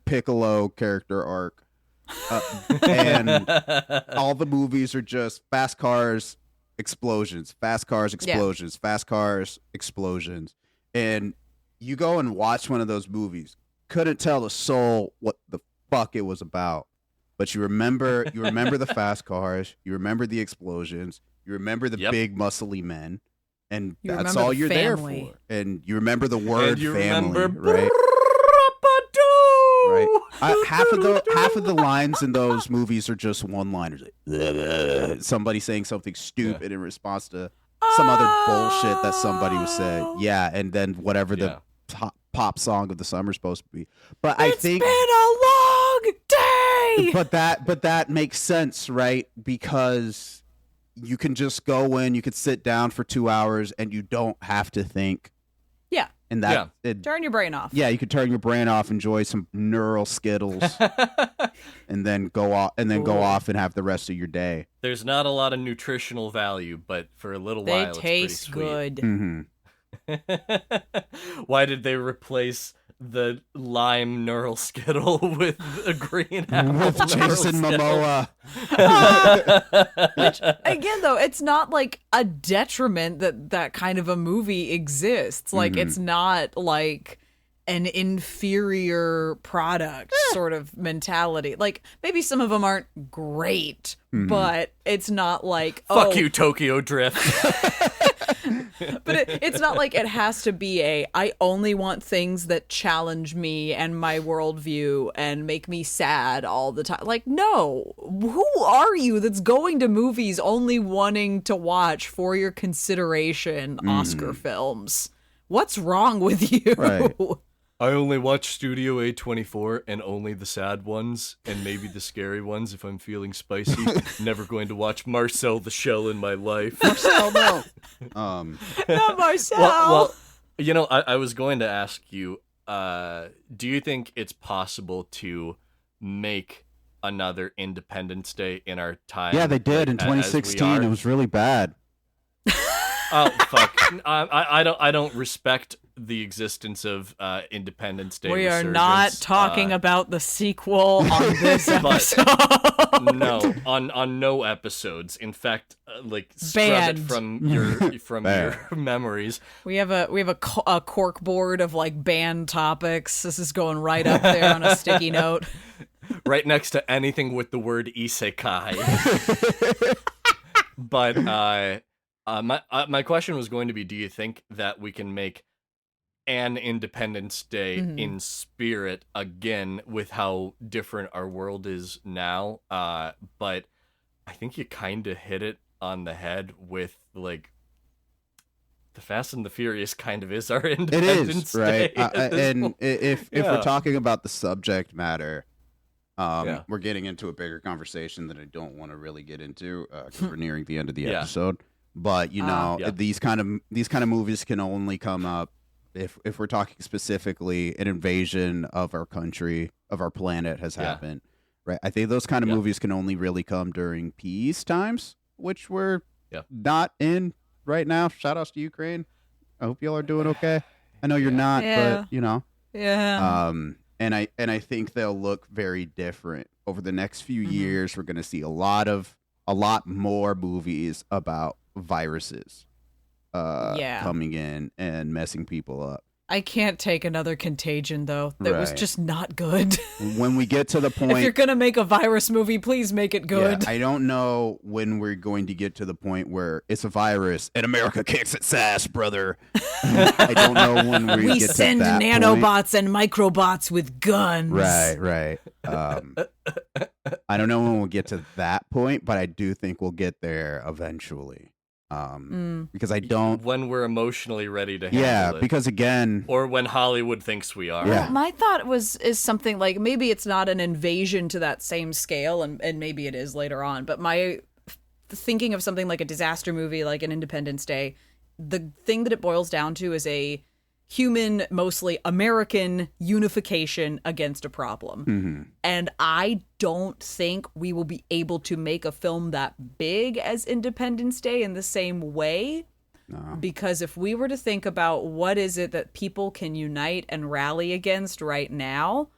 Piccolo character arc. And all the movies are just fast cars, explosions, fast cars, explosions, fast cars, explosions. And you go and watch one of those movies, couldn't tell the soul what the fuck it was about. But you remember the fast cars, you remember the explosions, you remember the big muscly men, and that's all you're there for. And you remember the word family, right? Right. Half of the lines in those movies are just one-liners. Like, somebody saying something stupid in response to some other bullshit that somebody was saying. Yeah, and then whatever the pop song of the summer is supposed to be. But I think it's been a long day. But that makes sense, right? Because you can just go in, you could sit down for 2 hours, and you don't have to think. Yeah. And that turn your brain off. Yeah, you could turn your brain off, enjoy some neural skittles, and then go off and have the rest of your day. There's not a lot of nutritional value, but for a little while, it's taste pretty good. Mm-hmm. Why did they replace the lime neural skittle with a green apple with Jason Momoa? Which, again, though, it's not like a detriment that kind of a movie exists. Like, it's not like an inferior product sort of mentality. Like, maybe some of them aren't great, but it's not like, fuck you, Tokyo Drift. But it's not like it has to be I only want things that challenge me and my worldview and make me sad all the time. Like, no. Who are you that's going to movies only wanting to watch for your consideration Oscar films? What's wrong with you? Right. I only watch Studio A24 and only the sad ones and maybe the scary ones if I'm feeling spicy. Never going to watch Marcel the Shell in my life. Marcel, no. Not Marcel. Well, you know, I was going to ask you, do you think it's possible to make another Independence Day in our time? Yeah, they did in 2016. It was really bad. Oh, fuck. I don't respect the existence of Independence Day. We are not talking about the sequel on this episode. No, on no episodes. In fact, like scrub it from your memories. We have a cork board of like banned topics. This is going right up there on a sticky note. Right next to anything with the word isekai. But my question was going to be, do you think that we can make an Independence Day in spirit again with how different our world is now? But I think you kind of hit it on the head with, like, the Fast and the Furious kind of is our Independence Day. It is, right? And if we're talking about the subject matter, we're getting into a bigger conversation that I don't want to really get into because we're nearing the end of the episode. But you know, these kind of movies can only come up if we're talking specifically an invasion of our country, of our planet has happened, right? I think those kind of movies can only really come during peace times, which we're not in right now. Shout outs to Ukraine. I hope y'all are doing okay. I know you're not, but you know. Yeah. And I think they'll look very different over the next few years. We're going to see a lot more movies about viruses coming in and messing people up. I can't take another Contagion, though. That was just not good. When we get to the point... If you're going to make a virus movie, please make it good. Yeah, I don't know when we're going to get to the point where it's a virus and America kicks its ass, brother. I don't know when we get to that send nanobots and microbots with guns. Right. I don't know when we'll get to that point, but I do think we'll get there eventually. Because I don't... When we're emotionally ready to handle it. Because again... Or when Hollywood thinks we are. Well, my thought is something like, maybe it's not an invasion to that same scale, and maybe it is later on, but my thinking of something like a disaster movie, like an Independence Day, the thing that it boils down to is a human, mostly American unification against a problem. And I don't think we will be able to make a film that big as Independence Day in the same way. No. Because if we were to think about what is it that people can unite and rally against right now,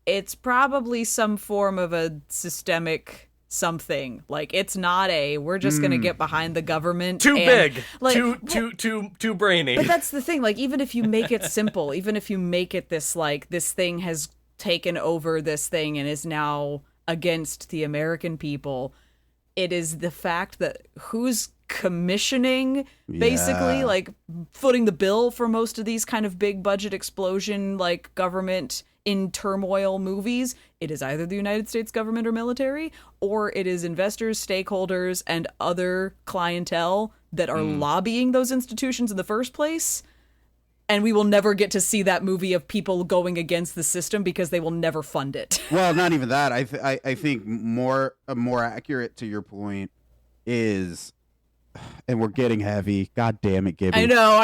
it's probably some form of a systemic something. Like, it's not we're just gonna get behind the government. Too big. Like, too brainy. But that's the thing. Like, even if you make it simple, even if you make it this, like, this thing has taken over this thing and is now against the American people, it is the fact that who's commissioning, basically, like, footing the bill for most of these kind of big budget explosion, like, government in turmoil movies. It is either the United States government or military, or it is investors, stakeholders, and other clientele that are lobbying those institutions in the first place. And we will never get to see that movie of people going against the system because they will never fund it. Well, not even that. I think more accurate to your point is, and we're getting heavy. God damn it, Gibby. I know.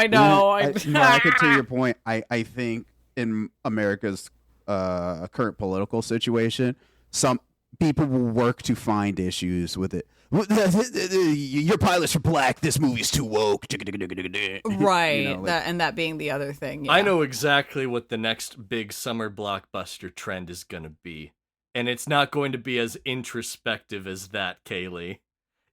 More accurate to your point, I think in America's current political situation, some people will work to find issues with it. Your pilots are black. This movie's too woke. Right. You know, that being the other thing. Yeah. I know exactly what the next big summer blockbuster trend is going to be. And it's not going to be as introspective as that, Kaylie.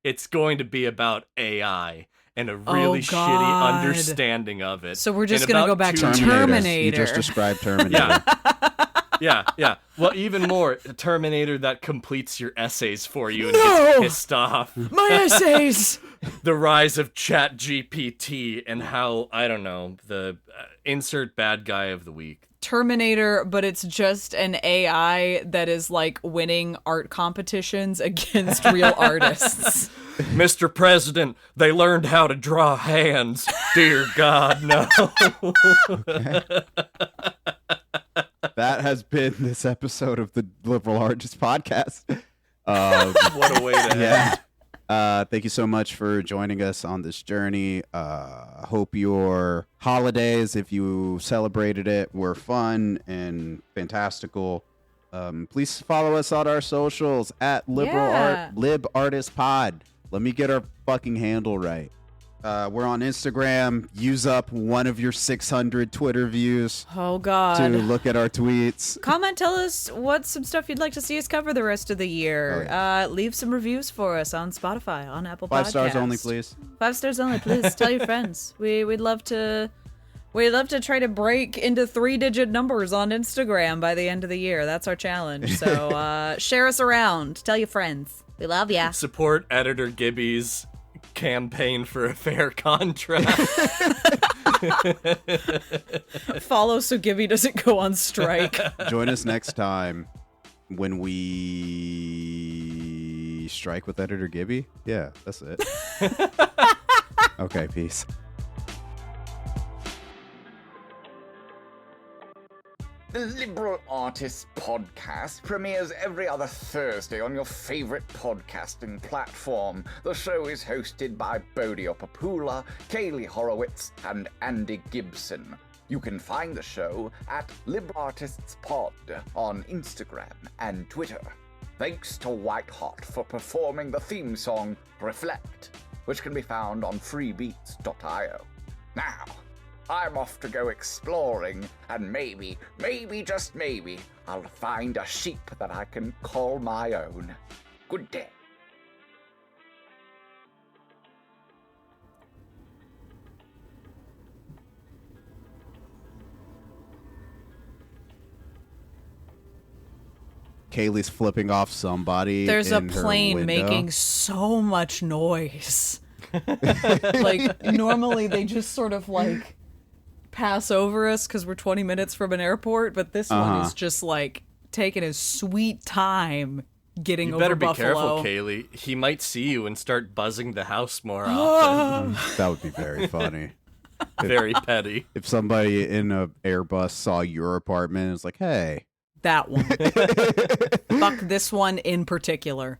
It's going to be about AI and a really shitty understanding of it. So we're just going to go back to Terminator. You just described Terminator. Yeah. Well, even more, a Terminator that completes your essays for you and gets pissed off. My essays! The rise of ChatGPT and how, I don't know, the insert bad guy of the week. Terminator, but it's just an AI that is, like, winning art competitions against real artists. Mr. President, they learned how to draw hands. Dear God, no. Okay. That has been this episode of the Liberal Artist Podcast. What a way to end. Thank you so much for joining us on this journey. Hope your holidays, if you celebrated it, were fun and fantastical. Please follow us on our socials at Lib Artist Pod. Let me get our fucking handle right. We're on Instagram. Use up one of your 600 Twitter views. Oh, God. To look at our tweets. Comment, tell us what's some stuff you'd like to see us cover the rest of the year. Oh, yeah. Leave some reviews for us on Spotify, on Apple Podcasts. 5 stars only, please. 5 stars only, please. Tell your friends. We'd love to try to break into 3-digit numbers on Instagram by the end of the year. That's our challenge. So share us around. Tell your friends. We love ya. Support editor Gibby's campaign for a fair contract. Follow so Gibby doesn't go on strike. Join us next time when we strike with editor Gibby. Yeah, that's it. Okay, peace. The Liberal Artists Podcast premieres every other Thursday on your favorite podcasting platform. The show is hosted by Bodio, Kaylie Horowitz, and Andy Gibson. You can find the show at LiberArtistsPod on Instagram and Twitter. Thanks to White Hot for performing the theme song Reflect, which can be found on freebeats.io. Now, I'm off to go exploring, and maybe, just maybe, I'll find a sheep that I can call my own. Good day. Kaylie's flipping off somebody. There's a in her plane window. making so much noise. Like, normally they just sort of, like, pass over us because we're 20 minutes from an airport, but this one is just, like, taking his sweet time getting over Buffalo. You better be careful, Kaylie. He might see you and start buzzing the house more often. That would be very funny. Very petty. If somebody in a Airbus saw your apartment and was like, hey. That one. Fuck this one in particular.